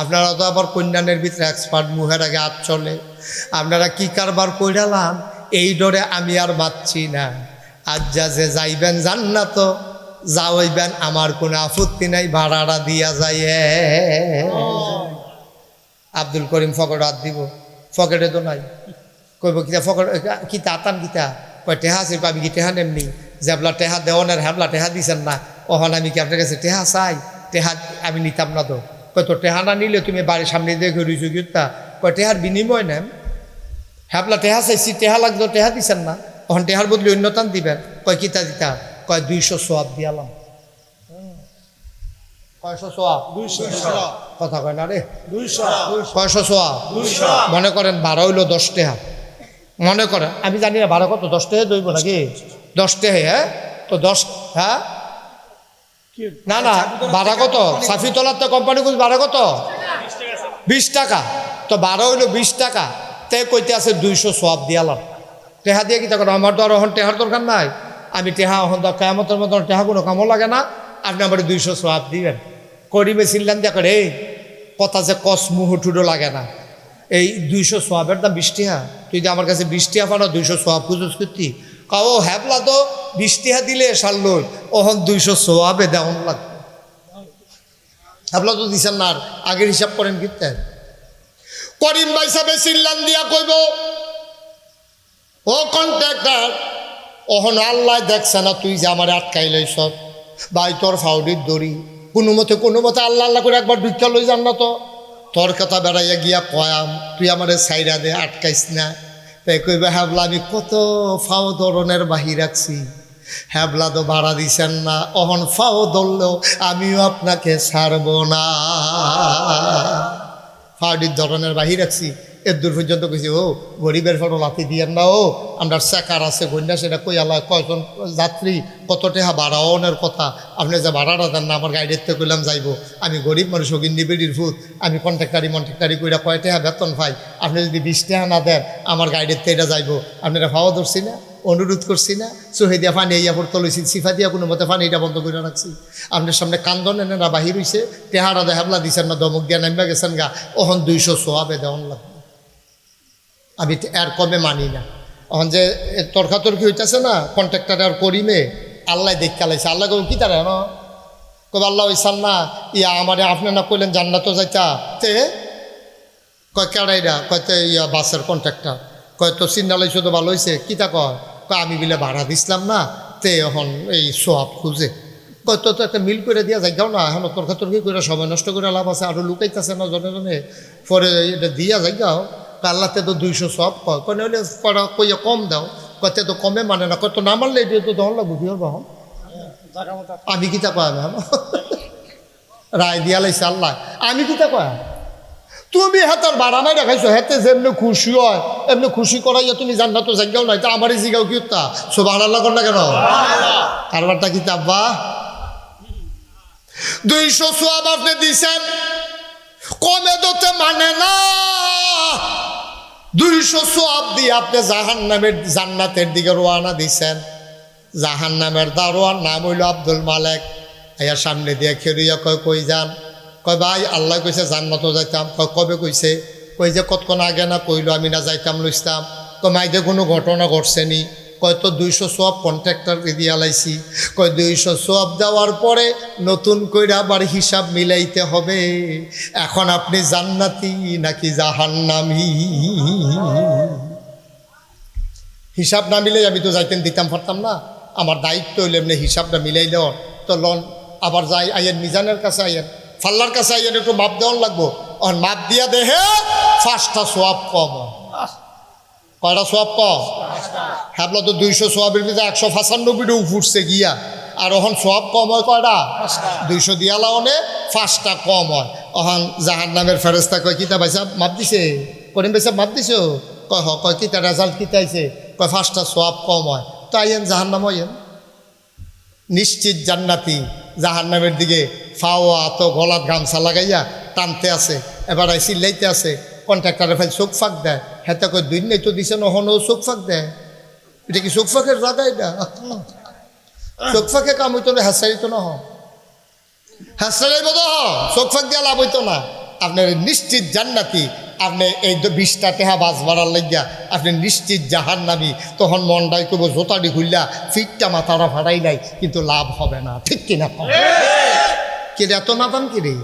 আপনারা তো আবার কন্যানের ভিতরে এক্সপার্ট, মুহের আগে হাত চলে, আপনারা কি কারবার কইরালাম, এই ডরে আমি আর বাঁচছি না। আজ যা যে যাইবেন জান্নাত যাওয়াইবেন, আমার কোনো আপত্তি নাই, ভাড়াটা দিয়া যায়। আব্দুল করিম ফকেটে হাত দিব, ফকেটে তো নাই, কইব কিতা ফকেট কিতা আতান কিতা, কয় টেহা আছে, আমি কি টেহা নেমনি, যেবলা টেহা দেওয়ানের হ্যাবলা টেহা দিছেন না, ওহন আমি কি আপনার কাছে টেহা চাই? টেহা আমি নিতাম না তো। কয় তো টেহা না নিলে তুমি বাড়ির সামনে দেখে রইছো কিতা, কয় টেহার বিনিময় নেন, হ্যাবলা টেহা চাইছি, টেহা লাগতো টেহা দিছেন না, ওহন টেহার বদলে অন্যতান দিবেন। কয় কিতা দিতা? কয় 200 সোয়াব দিয়ালাম। 500 সোয়াব, 200 কথা কয় না রে, 500 সোয়াব। মনে করেন ভাড়া হইলো 10 টাকা, মনে করেন আমি জানি না ভাড়া কত, 10 টাকা দইব নাকি 10 টাকা? হ্যাঁ তো 10, হ্যাঁ না না ভাড়া কত? সাফিতলার তো কোম্পানিগুলো ভাড়া কত? 20 টাকা। তো ভাড়া হইলো 20 টাকা, তে কইতে আছে 200 সোয়াব দিয়ালাম। টেহা দিয়ে কি তখন আমার তো আর এখন টেহার দরকার নাই, আমি টেহা এখন তো কেয়ামতের মতন টেহা কোনো কামও লাগে না, আপনি আমার 200 সোয়াব দিবেন। করিমে চিল্লান দিয়া করে এই কথা যে কস মুহুটুডো লাগে না, এই 200 সোয়াবের দাম 20 টাকা, তুই যদি আমার কাছে 20 টাকা পানো 200 সোয়াব খুঁজুস করতি, কাও হ্যাবলা তো 20 টাকা দিলে সার লই, ওহন 200 সোয়াবে দেওয়ান লাগবে। হ্যাবলা তো দিছেন না, আর আগের হিসাব করেন কিনতে। করিম ভাই সাহেব চিল্লান দিয়া কইব, ও কন্ট্রাক্টর ওহন আল্লাহ দেখছে না তুই যে আমার আটকাইলাই সব, ভাই তোর ফাউডির দড়ি কোনো মতে আল্লাহ আল্লাহ করে একবার ভিক্ষা লই যান না, তো তোর কথা বেড়াইয়া গিয়া কয়াম তুই আমার সাইরা দে, আটকাইস না। তাই কইবে হ্যাবলা আমি কত ফাও ধরনের বাহি রাখছি, হ্যাবলা তো ভাড়া দিছেন না, অহন ফাও ধরলেও আমিও আপনাকে ছাড়ব না। ফাউডির ধরনের বাহি রাখছি, এর দূর পর্যন্ত কইছি ও গরিবের ফটো লাথি দিয়েন না, ও আমরা চেকার আছে গন্যা সেটা কই আল্লাহ কয়জন যাত্রী কত টাকা ভাড়া অনের কথা, আপনি যে ভাড়াটা দেন না আমার গাড়ির থেকে কইলাম যাইব, আমি গরিব মানুষ গিন্নি বেডির ফুট, আমি কন্ট্রাক্টারি কইরা কয় টাকা বেতন পাই, আপনি যদি 20 টাকা না দেন আমার গাড়ির থেকে এটা যাইব, আপনারা ভাওয়া ধরছি না, অনুরোধ করছি না, চোহে দিয়া পানি ইয়া পড়তে লইছি, সিফা দিয়া কোনো মতে পানিটা বন্ধ করে রাখছি, আপনার সামনে কান্দন এনে না বাহির হইছে, টেহারা দেহাবলা দিছেন না, দমক দিয়া নামিয়া গেছেন গা, ওহন 200 সোয়াবে দেওয়ান লাগবে। আমি এর কমে মানি না। এখন যে তর্কাতর্কি হইতেছে না কন্ট্রাক্টার আর করিমে, আল্লাহ দেখতে লাইছে, আল্লাহ কব কি তারা না কবে আল্লাহ হইসান না ইয়া আমারে আপনি না কইলেন জান্নাতও যাইতা তে কয় কেড়াইরা কয়তে ইয়া বাসের কন্ট্রাক্টার কয় তো চিন্তালাই শুধু ভালো হয়েছে কী তা কয় আমি বিলে ভাড়া দিছিলাম না তে এখন এই সোয়াব খুঁজে কয় তো একটা মিল করে দিয়া যাইগাও না, এখন তর্কাতর্কি করে সময় নষ্ট করে লাভ আছে, আরও লুকাইতেছে না জনে জনে, পরে এটা দিয়া যাইগাও আল্লাহতে তো 200 সব কয় কয় নইলে করা কইয়া কম দাও, কয়তে তো কমে মানে না, কয় তো না মানলে এটা তো দহন লাগবো কি হবে, আমি কিতা কয় রায় দিয়া লাইছে আল্লাহ, আমি কিতা কয় তুমি হাতার বাড়া নাই দেখাইছো, হেতে যেমনি খুশি হয় এমনি খুশি করাইয়া তুমি জান্নাত জায়গাও নাই, তা আমারই জিগাও কি তা সুবহানাল্লাহ কর না কেন, কারবারটা কি তাব্বা 200 সোয়াব আপনি দিছেন কমে দতে মানে না, 200 সোয়াব দিয়ে আপনি জান্নাতের দিকে রওনা দিছেন, জাহান্নামের দারোয়ান নাম হইল আব্দুল মালেক, আয়া সামনে দিয়ে খেরুইয়া কয় কই যান, কয় ভাই আল্লাহ কইছে জান্নাতও যাইতাম, কয় কবে কইছে, কই যে কতক্ষণ আগে না কইলো আমি না যাইতাম লইতাম, কয় মাইদে কোনো ঘটনা ঘটছেনি, কয় তো 200 সোয়াব কন্ট্রাক্টর দিয়া লাইছি, কয় 200 সোয়াব দেওয়ার পরে নতুন কইরা আবার হিসাব মিলাইতে হবে, এখন আপনি জান্নাতি নাকি জাহান্নামী, হিসাব না মিলাই আমি তো যাইতেন দিতাম পারতাম না, আমার দায়িত্ব হইলে এমনি হিসাবটা মিলাই দেওয়ার, তো লন আবার যাই আইয়েন মিজানের কাছে আইয়েন ফাল্লার কাছে আইয়েন একটু মাপ দেওয়ার লাগবো, আর মাপ দিয়া দেহে 5টা সোয়াব কম, কয়টা সোয়াব কম, হ্যাবলা তো 200 সোয়াবের ভিতরে 195টা উঠছে গিয়া, আর ওখান সোয়াব কম হয় কয়টা 200 দিয়ালা অনে 5টা কম হয়, ওখান জাহান্নামের ফেরেস্তা কয় কিতা ভাই সাহেব মাপ দিছে, করিম ভাই সাহেব মাপ দিছো, কয় হ, কয় কিতা রেজাল্ট কিতা আইছে, কয় 5টা সোয়াব কম হয়, তো আইয়েন জাহান্নাম হইয়েন নিশ্চিত জান্নাতি, জাহান্নামের দিকে ফাওয়া তো গলাত গামছা লাগাইয়া টানতে আছে, এবার চিল্লাইতে আছে, কন্ট্রাক্টারে ভাই চোখ ফাঁক দেয়, হেতে কয় 2 নেই তো দিছে নহন ও চোখ ফাঁক দেয়, এটা কি চোখ ফাঁকের জায়গা, এটা চোখ ফাঁকে কাম হইতো না, হ্যাসারি তো না হ্যাসারি বোধ চোখ ফাঁক দিয়া লাভ হইতো না, আপনার নিশ্চিত জান্নাতি, আপনি এই 20টা টেহা বাস ভাড়ার লাগিয়া আপনি নিশ্চিত জাহান্নামী, তখন মনটাই করবো জোতাটি খুললা ফিটটা মাথাটা ফাটাই নাই, কিন্তু লাভ হবে না, ঠিক কিনা কে এত নাদান কে রে,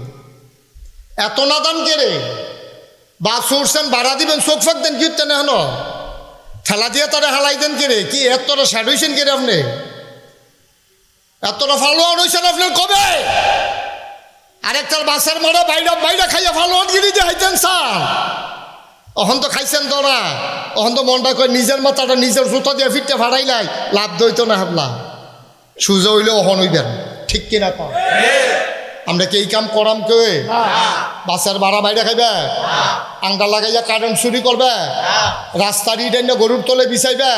এত নাদান কে রে, বাস উঠছেন ভাড়া দিবেন চোখ ফাঁক দেন কি হতেন, এখন ঠেলা দিয়ে তারা হালাই দেন কে রে, কি এতটা স্যাড হয়েছেন কে রে, আপনি এতটা ফালোয়ান হয়েছেন আপনার কবে, আরেকটার বাসের মারা বাইরা খাইয়া ফালোয়ান গিরি দিয়ে হাইতেন সান, অহন তো খাইছেন তোরা, অহন তো মনটা কয় নিজের মাথাটা নিজের জুতা দিয়ে ফিরতে ভাড়াই লাই, লাভ দইতো না হাবলা, সুজা হইলে অহন হইবেন, ঠিক কিনা কম, আমরা কি এই কাম করাম কেউ, বাসের ভাড়া বাইরে খাইবে, আংটা লাগাইয়া কারেন্ট চুরি করবে, রাস্তার ইডেন গরুর তলে বিছাইবে,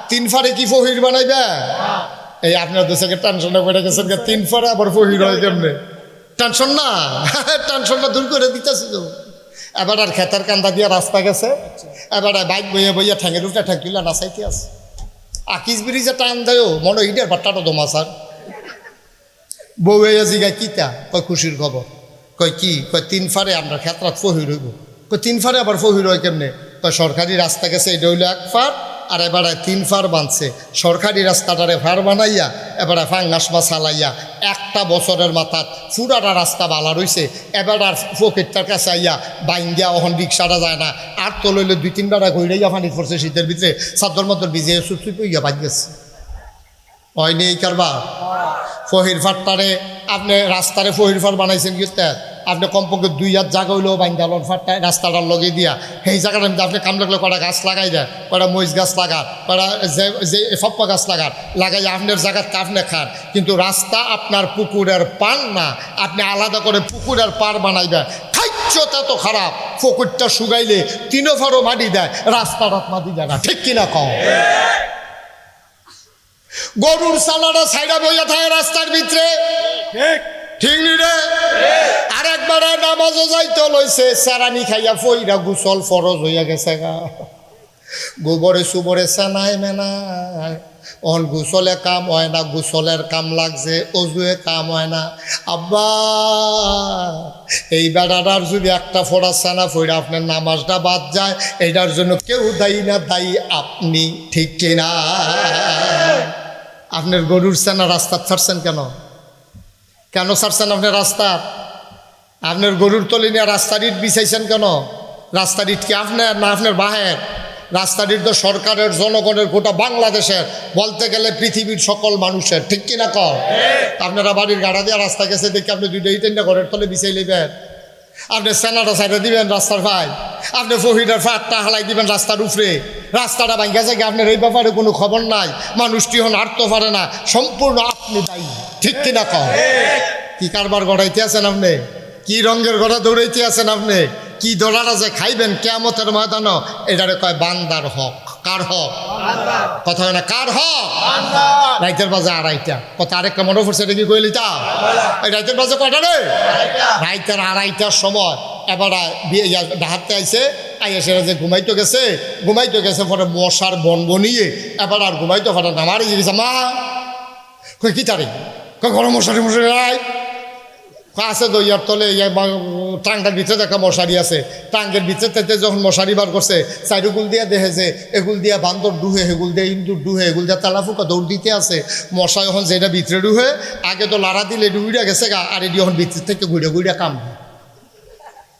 3 ফারে কি ফহির বানাইবে, এই আপনার দেশে টেনশনে পড়ে গেছেন 3 ফারে আবার ফহির হয় কেমনে, টেনশন না, টেনশনটা দূর করে দিতেছি তো, এবার আর খেতার কান্দা দিয়া রাস্তা গেছে, এবার বাইক বইয়া বইয়া ঠ্যাঙের উঠে ঠ্যাং তুলে নাচাইতে আছে, আকিস ব্রিজে টান দেয় মনে হিটের বাট্টাটা দমা স্যার, বউয়া জিগায় কিতা, কয় খুশির খবর, কয় কি, কয় 3 ফারে আমরা খেতরাত ফহির হইব, কয় 3 ফারে আবার ফহির হয় কেমনে, কয় সরকারি রাস্তা গেছে এটা হইলো 1 ফার, আর এবারে 3 ফার বানছে, সরকারি রাস্তাটারে ফার বানাইয়া এবারে ফাঙ্গাস মাছ হালাইয়া 1টা বছরের মাথাত পুরাটা রাস্তা বালা রইছে, এবার আর পকেটটার কাছে আইয়া বাইঙ্গিয়া ওখান রিক্সাটা যায় না, আর তো লইলে 2-3 বার ঘুরাইয়া পানি পড়ছে শীতের ভিতরে, চাদর মতর ভিজে সুচুপ হইয়া বাজ গেছে, হয়নি এই কারবার, ফহির ফাটটারে আপনি রাস্তারে ফহির ফাট বানাইছেন কি, আপনি কমপক্ষে 2 হাত জায়গা হইলেও বাইন্দালন ফাটটা রাস্তাটার লগে দিয়া, সেই জায়গাটা আপনি কাম লাগলে কটা গাছ লাগাই দেয়, কটা মরিচ গাছ লাগান, কটা যে ফপ্পা গাছ লাগাই আপনার জায়গাতে আপনি খান, কিন্তু রাস্তা আপনার পুকুরের পার না, আপনি আলাদা করে পুকুরের পার বানাইবেন, ইজ্জত এত খারাপ, ফকুরটা শুকাইলে তিনো ফারো মাটি দেয়, রাস্তা রাত মাটি দেয় না, ঠিক কিনা কও? গরুর সালাটা সাইডা বইয়া থাকে রাস্তার ভিতরে, ঠিক নি রে? আরেকবার নামাজও যাইতে লইছে, সারানি খাইয়া ফইরা গোসল ফরজ হইয়া গেছে গা, গোবরে সুবরে সানায় মেনায়, অন গোসলে কাম হয় না, গোসলের কাম লাগছে, অজুয়ে কাম হয় না। আব্বা এই বেড়াটার যদি একটা ফোড়া সানা ফইরা আপনার নামাজটা বাদ যায়, এটার জন্য কেউ দায়ী না, দায়ী আপনি, ঠিক কিনা? আপনার গরুর সানা রাস্তা ছাড়ছেন কেন? কেন ছাড়ছেন আপনি রাস্তা? আপনার গরুর তলি নিয়ে রাস্তার ইট বিছাইছেন কেন? রাস্তার ইট কি আপনার না আপনার বাহের? রাস্তার ইট তো সরকারের, জনগণের, গোটা বাংলাদেশের, বলতে গেলে পৃথিবীর সকল মানুষের, ঠিক কিনা কর? আপনারা বাড়ির গাড়া দিয়ে রাস্তা গেছে দেখে আপনি দুইটা ইটেনটা ঘরের তলে বিছাই লইবেন, আপনি সেনাটা সাইডে দিবেন রাস্তার ভাই, আপনি ফহিটার ফাটটা হালাই দিবেন রাস্তার উপরে, রাস্তাটা ভাঙ্গা যায়, আপনার এই ব্যাপারে কোনো খবর নাই, মানুষটি হন আটতে পারে না, সম্পূর্ণ আপনি দায়ী, ঠিক কিনা কর? কি কারবার গড়াইতে আছেন আপনি? কি রঙের গড়া দৌড়াইতে আছেন আপনি? কি দৌড়াটা যে খাইবেন কিয়ামতের ময়দান, এটারে কয় বান্দার হক। কার হক? কথা হয় না, কার হক? রাইতের বাজে আড়াইটা, কথা আরেকটা মনে পড়ছে, এটা কি কইলি তা? রাইতের বাজে কয়টা রে? রাইতের আড়াইটার সময় এবার ডাহাতে আইসে, আইসে যে ঘুমাইতে গেছে পরে মশার বনবনিয়ে এবার আর ঘুমাইতে পারে না, মারি গেছে মা, কই কি তারিখ, গরম মশারি নাই আছে দইয়ার তলে, ট্রাঙ্কের ভিতরে দেখা মশারি আছে, ট্রাঙ্কের ভিতরে থেকে যখন মশারি বার করছে, চাইরুগুল দিয়া দেখে যে এগুল দিয়া বান্দর ডুহে, এগুল দিয়ে ইন্দুর ডুহে, এগুল দিয়া তালাফুকা দৌড় দিতে আছে, মশা এখন যেটা ভিতরে ডুহে, আগে তো লাড়া দিলে ডুইরা গেছে গা, আর এটি এখন ভিতর থেকে ঘুরে কাম।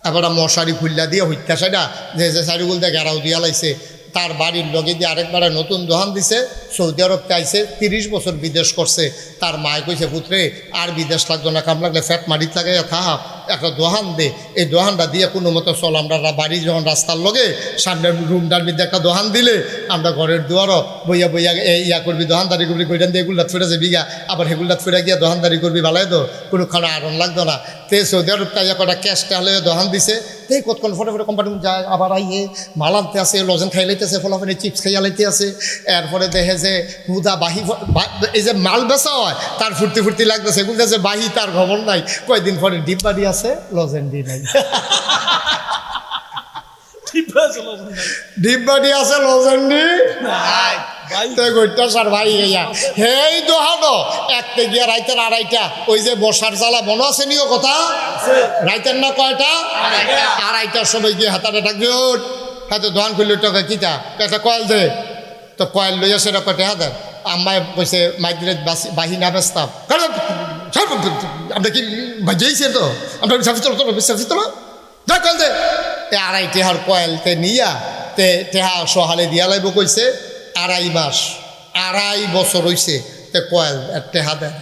এবার মশারি খুল্লা দিয়ে হত্যা সাইডা যে চাইরুগুল দিয়ে ঘেরাও দিয়া লাইছে, তার বাড়ির লগে দিয়ে আরেকবার নতুন দোহান দিছে, সৌদি আরব আইসে, 30 বছর বিদেশ করছে, তার মায় কইছে পুত্রে আর বিদেশ লাগতো না, কাম লাগলে ফ্যাট মারিত লাগাইয়া থাহা, একটা দোহান দে, এই দোহানটা দিয়ে কোনো মতো চল, আমরা বাড়ি যখন রাস্তার লগে সামনের রুমটার মধ্যে একটা দোহান দিলে আমরা ঘরের দুয়ারও বইয়া ইয়া করবি, দোহানদারি করবি, কইটান দিয়ে এগুলাত ফেরে যাবি গা, আবার হেগুলাত ফেরে গিয়া দোহানদারি করবি, ভালাই তো কোনো খানা আরন লাগতো না। তে সৌদি আরব তাইয়া কটা ক্যাশটা হলে দোহান দিছে, তে কতক্ষণ ফটো কোম্পানি যায়, আবার আইয়ে মাল আনতে আছে, লজেন খাই লাইতেছে, ফলাফলে চিপস খাইয়া লাইতে আছে, এরপরে দেখে যে হুদা বাহি, এই যে মাল বেচা হয় তার ফুর্তি লাগতেছে, এগুলো যে বাহি তার খবর নাই, কয়দিন পরে ডিব্বাডি আছে, লজেন্ডি নাই, ডিব্বাডি আছে, লজেন্ডি নাই, হেই দোহানো একতে গিয়া রাইতের আড়াইটা, ওই যে বর্ষার জ্বালা মনে আছে নিও কথা, রাইতের না কয়টা? আড়াইটার সময় গিয়ে হাতাটা ডাকবে, হাতে দোহান খুললে টাকা কিতা একটা কয়েল দে, তো কয়েল লইয়া সেটা কটে হাতের আম্মায় কইছে মাইদিলে বাহি না বেচতাম, আমরা কি বাজিয়েছে তো আমরা বিশ্বাসী তোলো যা কয়েল দে, আড়াই টেহার কয়েলতে নিয়া টেহা সহালে দিয়া লাইব কইছে, 2.5 মাস 2.5 বছর হইছে, তে কয়েল টেহা দেয়,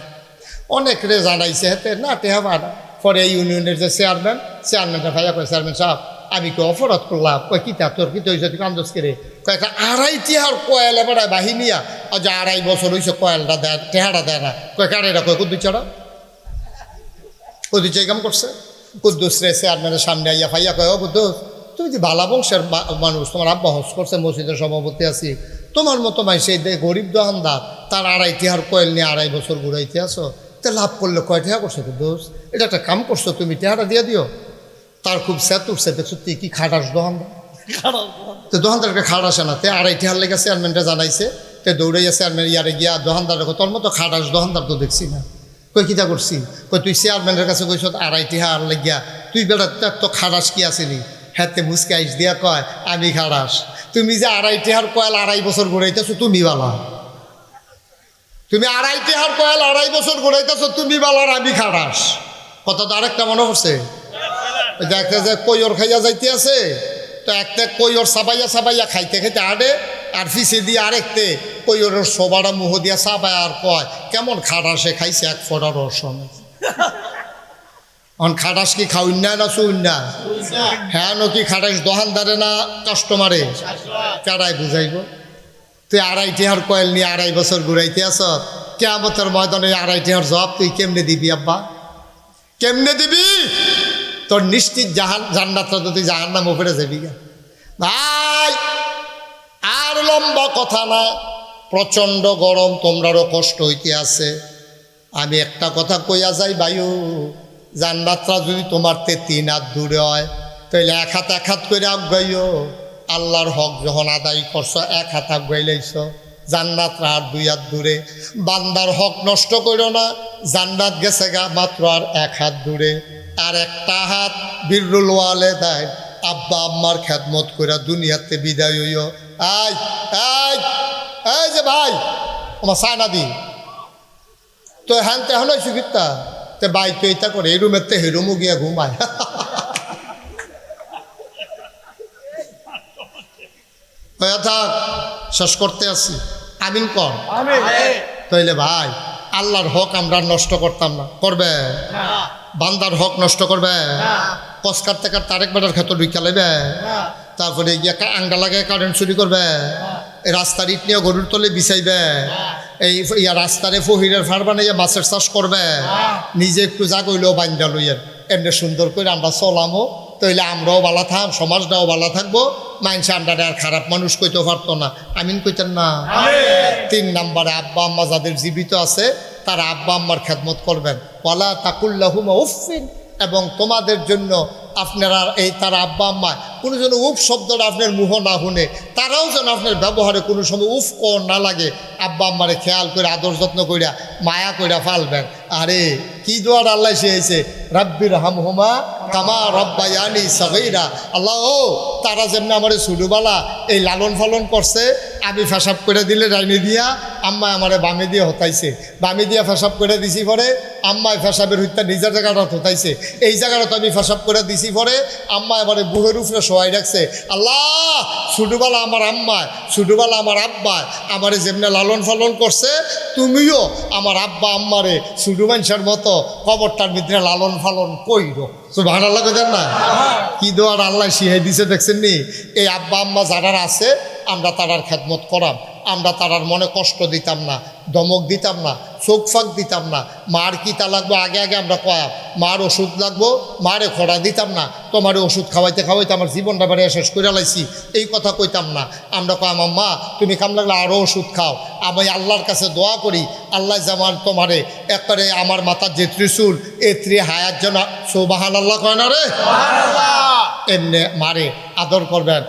অনেক রে জানাইছে হেতে না টেহা বাড়া, পরে এই ইউনিয়নের যে চেয়ারম্যানটা ভাইয়া কয়, চেয়ারম্যান সাহেব আমি কি অপরাধ করলাম? কয় কিতা তোর কি হয়েছে, তুই কান্দোস করে? কয় 2.5 টেহার কয়েল এবার বাহিনিয়া, আর যে 2.5 বছর হয়েছে কয়েলটা দেয়, টেহাটা দেয় না, কয় কারেরা, কয় কুদ্দুস ছাড়া, কুদ্দুস কাম করছে, কুদ্দুস রে চেয়ারম্যানের সামনে আইয়া ভাইয়া কয়, ও কুদ্দুস তুমি যে বালা বংশের মানুষ, তোমার আব্বা হজ করছে, মসজিদের সভাপতি আছি, তোমার মতো মাইসে গরিব দোকানদার, তার 2.5 টেহার কয়েল নিয়ে 2.5 বছর ঘুরাইতে আসো, তে লাভ করলে কয় টেহা করছো কুদ্দুস? এটা একটা কাম করছো, তুমি টেহাটা দিয়ে দিও। তার খুব স্যাত উঠছে, দেখছো তুই কি খাটাস দোকানদার, তো দোকানদারকে খাট আসে না, তে 2.5 টেহার লেগে চেয়ারম্যানটা জানাইছে, তে দৌড়াইয়া চেয়ারম্যান ইয়ারে গিয়া দোকানদার, তোর মতো খাটাস দোকানদার তো দেখছি না, কই কিতা করছি, কই তুই চেয়ারম্যানের কাছে কইস 2.5 টেহার লেগিয়া, তুই বেটা তো খাটাস কি আসিলি? হাতে মুসকে আইস দিয়া কয় আমি খাটাস, তুমি যে 2.5 টেহার কয়েল 2.5 বছর ঘুরাইতেছো তুমি বালা, তুমি 2.5 টেহার কয়েল 2.5 বছর ঘুরাইতেছো তুমি বালার, আমি খাটাস। কথা তো আরেকটা মনে পড়ছে, দেখতে যে কৈর খাইয়া যাইতে আছে, তো একটা কৈর সাবাইয়া খাইতে আড়ে, আর ফিসে দিয়ে আরেকতে কৈরের সবারা মুহ দিয়া সাবাই, আর কয় কেমন খাটাসে খাইছে, 1 ফোঁটা রস অন খাটাস কি খাউন না না শুন না, হ্যাঁ নাকি খাটাস দোকানদারে না কাস্টমারে, কারাই বুঝাইব? তুই 2.5 টেহার কয়েল নিয়ে 2.5 বছর ঘুরাইতে আস, কিয়ামতের ময়দানে 2.5 টেহার জবাব তুই কেমনে দিবি আব্বা, কেমনে দিবি? তোর নিশ্চিত জান্নাতটা তো তুই জাহান্নাম উপরে যাবি গা। ভাই আর লম্বা কথা না, প্রচণ্ড গরম, তোমরারও কষ্ট হইতে আছে। আমি একটা কথা কইয়া যাই ভাইও, জান্নাতটা যদি তোমার 3 হাত দূরে হয় তাহলে এক হাত করে আগাইও। আল্লাহর হক যখন আদায় করছো 1 হাত আগাইলাইছ, জান্নাতরা আর 2 হাত দূরে। বান্দার হক নষ্ট করো না, জান্নাত গেছে গা মাত্র আর 1 হাত দূরে। আর একটা হাত বিররুল ওয়ালিদাইন, আব্বা আম্মার খেদমত করে দুনিয়াতে বিদায় হইও। এই এই এই যে ভাই আমার সায়না দি তো হ্যান তেহন সুবিধা তে ভাই তো এটা করে এই রুমের তে হেরুমু গিয়া ঘুমায়। থাক, শেষ করতে আসি, আমিন কর। তাইলে ভাই আল্লাহর হক আমরা নষ্ট করতাম না, করবে? বান্দার হক নষ্ট করবে? কস কাটতে কাটতে আরেক বেটার ক্ষেত্র ঢুকা লেবে, তারপরে গিয়ে আঙ্গা লাগে কারেন্ট চুরি করবে, রাস্তার ইট নিয়ে গরুর তলে বিছাইবে, এই রাস্তারে ফহিরের ফার বানাইয়া মাছের চাষ করবে, নিজে একটু জাগইলেও বান্ধা লইয়ের। এমনি সুন্দর করে আমরা চলামো, তাইলে আমরাও ভালো থাক, সমাজটাও ভালো থাকবো, মানুষ আমরা আর খারাপ মানুষ কইতে পারতো না। আমিন কইতেন না? 3 নম্বরে আব্বা আম্মা যাদের জীবিত আছে তারা আব্বা আম্মার খেদমত করবেন। ওয়ালা তাকুল্লাহুমা উফিন, এবং তোমাদের জন্য আপনারা এই তারা আব্বা আম্মা কোনো যেন উফ শব্দটা আপনার মুহ না শুনে, তারাও যেন আপনার ব্যবহারে কোনো সময় উফ কর না লাগে। আব্বা আম্মারে খেয়াল করে আদর যত্ন কইরা মায়া কইরা ফালবেন। আরে কি দোয়ার আল্লাহ শিখাইছে, রাব্বির হামহুমা কামা রব্বায়ানি সগীরা। আল্লাহ ও তারা যেমনি আমার ছোটবেলা এই লালন পালন করছে, আমি ফেসাব করে দিলে ডাইনে দিয়া আম্মা আমারে বামে দিয়ে হতাইছে, বামে দিয়া ফেসাব করে দিছি পরে আম্মায় ফেসাবের হত্যা নিজের জায়গাটা হতাইছে, এই জায়গাটা আমি ফেসাব করে দিছি পরে আম্মা এবারে বুহের উপরে শোয়াই রাখছে। আল্লাহ ছোটবেলা আমার আম্মায়, ছোটবেলা আমার আব্বায় আমারে যেমনি লালন পালন করছে, তুমিও আমার আব্বা আম্মারে ছোট মানুষের মতো কবরটার ভিতরে লালন পালন কইরো। সুবহানাল্লাহ কইতেন না? কি দোয়ার আল্লাহ শিখাই দিছে দেখছেন নি? এই আব্বা আম্মা যারা আছে আমরা তারার খেদমত করাম, আমরা তারার মনে কষ্ট দিতাম না, ধমক দিতাম না, চোখ ফাঁক দিতাম না। মার কিতা লাগবো আগে আগে আমরা কয়াম, মার ওষুধ লাগবো মারে খোড়া দিতাম না, তোমার ওষুধ খাওয়াইতে খাওয়াইতে আমার জীবনটা বাড়ি শেষ করে লাইছি এই কথা কইতাম না। আমরা কয়াম আম্মা তুমি কাম লাগলে আরও ওষুধ খাও। আমি আল্লাহর কাছে দোয়া করি আল্লাহ যেমন তোমারে একবারে আমার মাথার যে ত্রিশূল এ হায়াত যেন, সুবহানাল্লাহ কয় না রে, এমনি মারে আদর করবেন।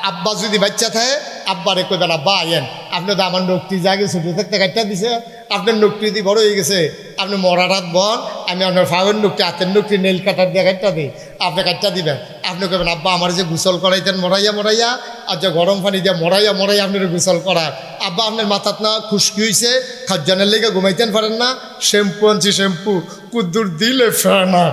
আব্বা যদি বাচ্চা থাকে আব্বারে কইবেন আব্বা আয়েন, আপনি তো আমার নকটি জাগে ছোটো থাকতে কাটটা দিছে, আপনার নকটি যদি বড় হয়ে গেছে আপনি মরা রাত বন, আমি আপনার ফাগের নকটি হাতের নকটি নেল কাটার দিয়ে কাটটা দিই, আপনি কাটটা দিবেন। আপনি কইবেন আব্বা আমার যে গোসল করাইতেন মরাইয়া মরাইয়া, আর যে গরম পানি দিয়ে মরাইয়া মরাইয়া আপনার গোসল করার, আব্বা আপনার মাথাত না খুশকি হয়েছে খাজ্জানের লেগে ঘুমাইতেন পারেন না, শ্যাম্পু আনছি শ্যাম্পু কুদ্দুর দিলে ফেনা,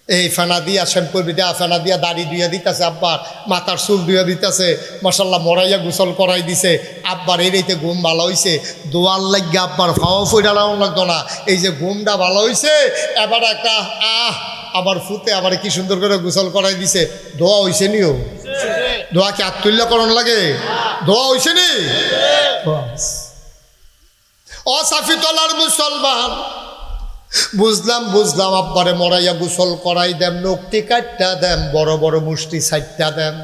এই ফেনা দিয়া শ্যাম্পুর দিয়া ফেনা দিয়া দাড়ি ধুইয়া দিতেছে, আব্বার মাথার চুল ধুইয়া দিতেছে, মাশাল্লাহ মরাইয়া গোসল করাই দিছে। আব্বার এই রেতে ঘুম ভালো হয়েছে, দোয়ার লাগিয়ে আব্বার ফাওয়া ফইডালাও লাগতো না, এই যে ঘুমটা ভালো হয়েছে এবার একটা আবার ফুতে আবার কি সুন্দর করে গোসল করাই দিছে। দোয়া হয়েছে নিও, দোয়া কি আত্মুল্যকরণ লাগে? দোয়া হয়েছে নি? অসাফিতলার মুসলমান বুঝলাম আব্বারে মরাইয়া গোসল করাই দেম, নকটি কাটটা দেম, বড় বড় মুষ্টি সাইটটা দেম,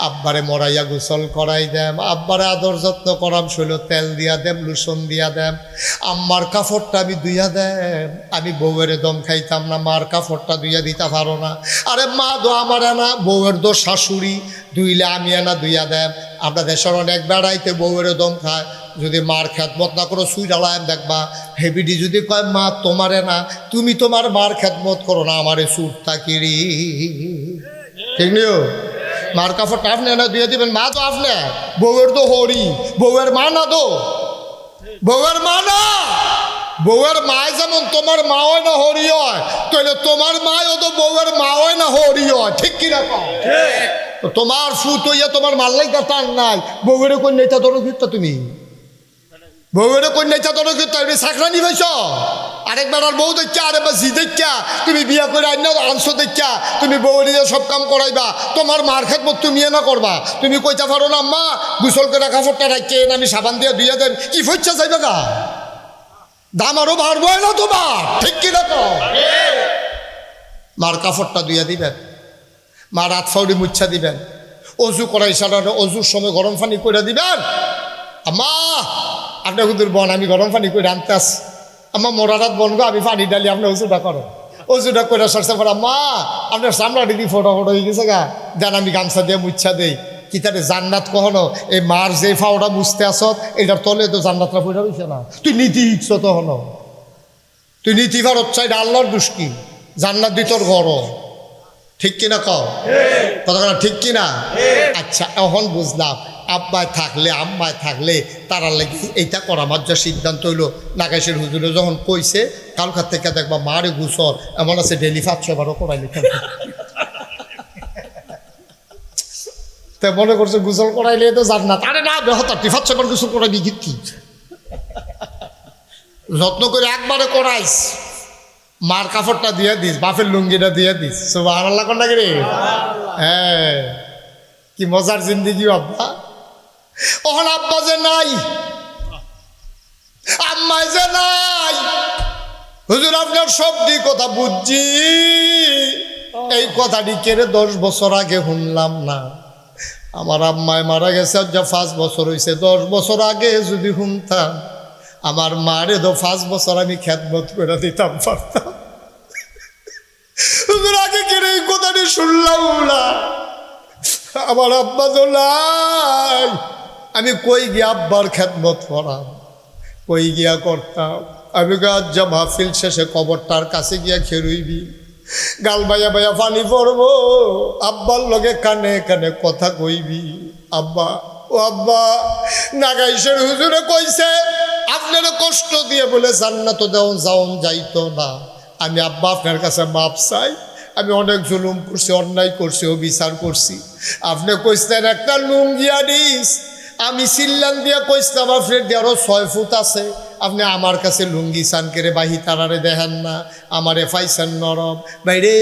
আব্বারে মরাইয়া গোসল করাই দেম, আব্বারে আদর যত্ন করাম, শৈল তেল দিয়া দেম, লুসন দিয়া দেম, আম্মার কাপড়টা আমি ধুইয়া দেম। আমি বউয়ের দম খাইতাম না, মার কাপড়টা ধুইয়া দিতে পারো না, আরে মা দো আমার এনা, বউয়ের দো শাশুড়ি ধুইলে আমি এনা ধুইয়া দেম। আমরা দেশের অনেক বেড়াইতে বউয়ের দম খায়, যদি মার খেদমত না করো সুই ডালায় দেখবা হেবিডি যদি কয় মা তোমারে না, তুমি তোমার মার খেদমত করো না, আমারে সুর তাকিরি, ঠিক নিও। মার কাপড়টা আপনি না দিয়ে দিবেন, মা তো আপনি, বউয়ের তো হরি, বউয়ের মা না তো, বউয়ের মা না, বউয়ের মায় যেমন তোমার মা হয় না হরি হয়, তাহলে তোমার মায়ও তো বউয়ের মা হয় না হরি হয়, ঠিক কিনা? তোমার ফুট হইয়া তোমার মাল্লাই টান নাই, বউয়ের কোন নেতা ধরো ফিরতা, তুমি বউয়ের কোন নেতা ধরো ফিরতা, তুমি চাকরানি পাইছ, আরেকবার আর বউ দেখা আরেকবার জি দেখা তুমি বিয়া করে আনছো দেখা তুমি বউ নিয়ে সব কাম করাইবা, তোমার মার খেদমত তুমি না করবা। তুমি কইতে পারো না মা গোসল করে কাপড়টা রাখছে আমি সাবান দিয়ে ধুইয়া দেন, কি ফইচ্ছা যাইবে গা, দাম আরো বাড়বো না তোমার, ঠিক কিনা? তো মার কাপড়টা ধুইয়া দিবেন, মার হাত ফাউড়ি মুচ্ছা দিবেন, অজু করাই সারানো অজুর সময় গরম পানি করে দিবেন। আম্মা আপনার হুজুর বন আমি গরম পানি করে আনতে আসি, আম্মা মোরারাত বনবো আমি পানি ডালি আপনার অজুটা করো, অজুটা করে সরষে পড়া মা আপনার সামলা দিদি ফটো হয়ে গেছে গা দেন আমি গামছা দিয়ে মুচ্ছা দেই। কি তারে জান্নাত কখনো এই মার যে ফাওটা বুঝতে আসত এটার তলে তো জান্নাতটা পড়ে রয়েছে না। তুই নীতি ইচ্ছ তখন তুই নীতি ভারত চাই আল্লাহর দুষ্কি জান্নাত দি তোর ঘর, ঠিক কিনা কও কথা ঠিক কিনা? আচ্ছা এখন বুঝলাম আব্বায় থাকলে আম্মায় থাকলে তারা লেগে এইটা করা আমার যা সিদ্ধান্ত হইলো। নাগাইশের হুজুরে যখন কইছে কালকার থেকে দেখবা মারে গুসর এমন আছে ডেলি 500 বারও করাই লিখেন তে মনে করছে গোসল করাইলে তো জান্নাত। আরে না বেহতার 500 বার গোসল করাবি কি যত্ন করে একবারে করাইস, মার কাপড়টা দিয়ে দিস, বাপের লুঙ্গিটা দিয়ে দিস। সুবহানাল্লাহ কোন নাকি রে? হ্যাঁ কি মজার জিন্দিগি আব্বা। ওহন আব্বা যে নাই, আম্মাই যে নাই, হুজুর আপনার সব দিক কথা বুঝছি, এই কথাটি কেড়ে 10 বছর আগে শুনলাম না। আমার আম্মায় মারা গেছে যা 5 বছর হয়েছে, 10 বছর আগে যদি শুনতাম আমার মারে তো 5 বছর আমি খেদমত করে দিতাম পারতাম। হুজুর আগে কেড়ে এই কথাটি শুনলাম না, আমার আব্বা তো নাই, আমি কই গিয়া আব্বার খেদমত করাম, কই গিয়া করতাম। আমি যা মাহফিল শেষে কবরটার কাছে গিয়া খেরুইবি, গাল বাইয়া বাইয়া পানি পড়বো, আব্বার লগে কানে কানে কথা কইবি। আব্বা ও আব্বা নাগাইশের হুজুরে কইছে আপনার কষ্ট দিয়ে বলে জান্নাত দেওয়া যাওন যাইতো না। আমি আব্বা আপনার কাছে মাপ চাই, আমি অনেক জুলুম করছি, অন্যায় করছি, অবিচার করছি। আপনি কইছেন একটা লুঙ্গি আনিস, আমি সিল্লান দিয়া কইছিলাম আপনার দিয়ে আরো 6 ফুট আছে, আপনি আমার কাছে লুঙ্গি চান করে বাহি তারারে দেখেন না, আমারে ফাইসান নরম। বাইরে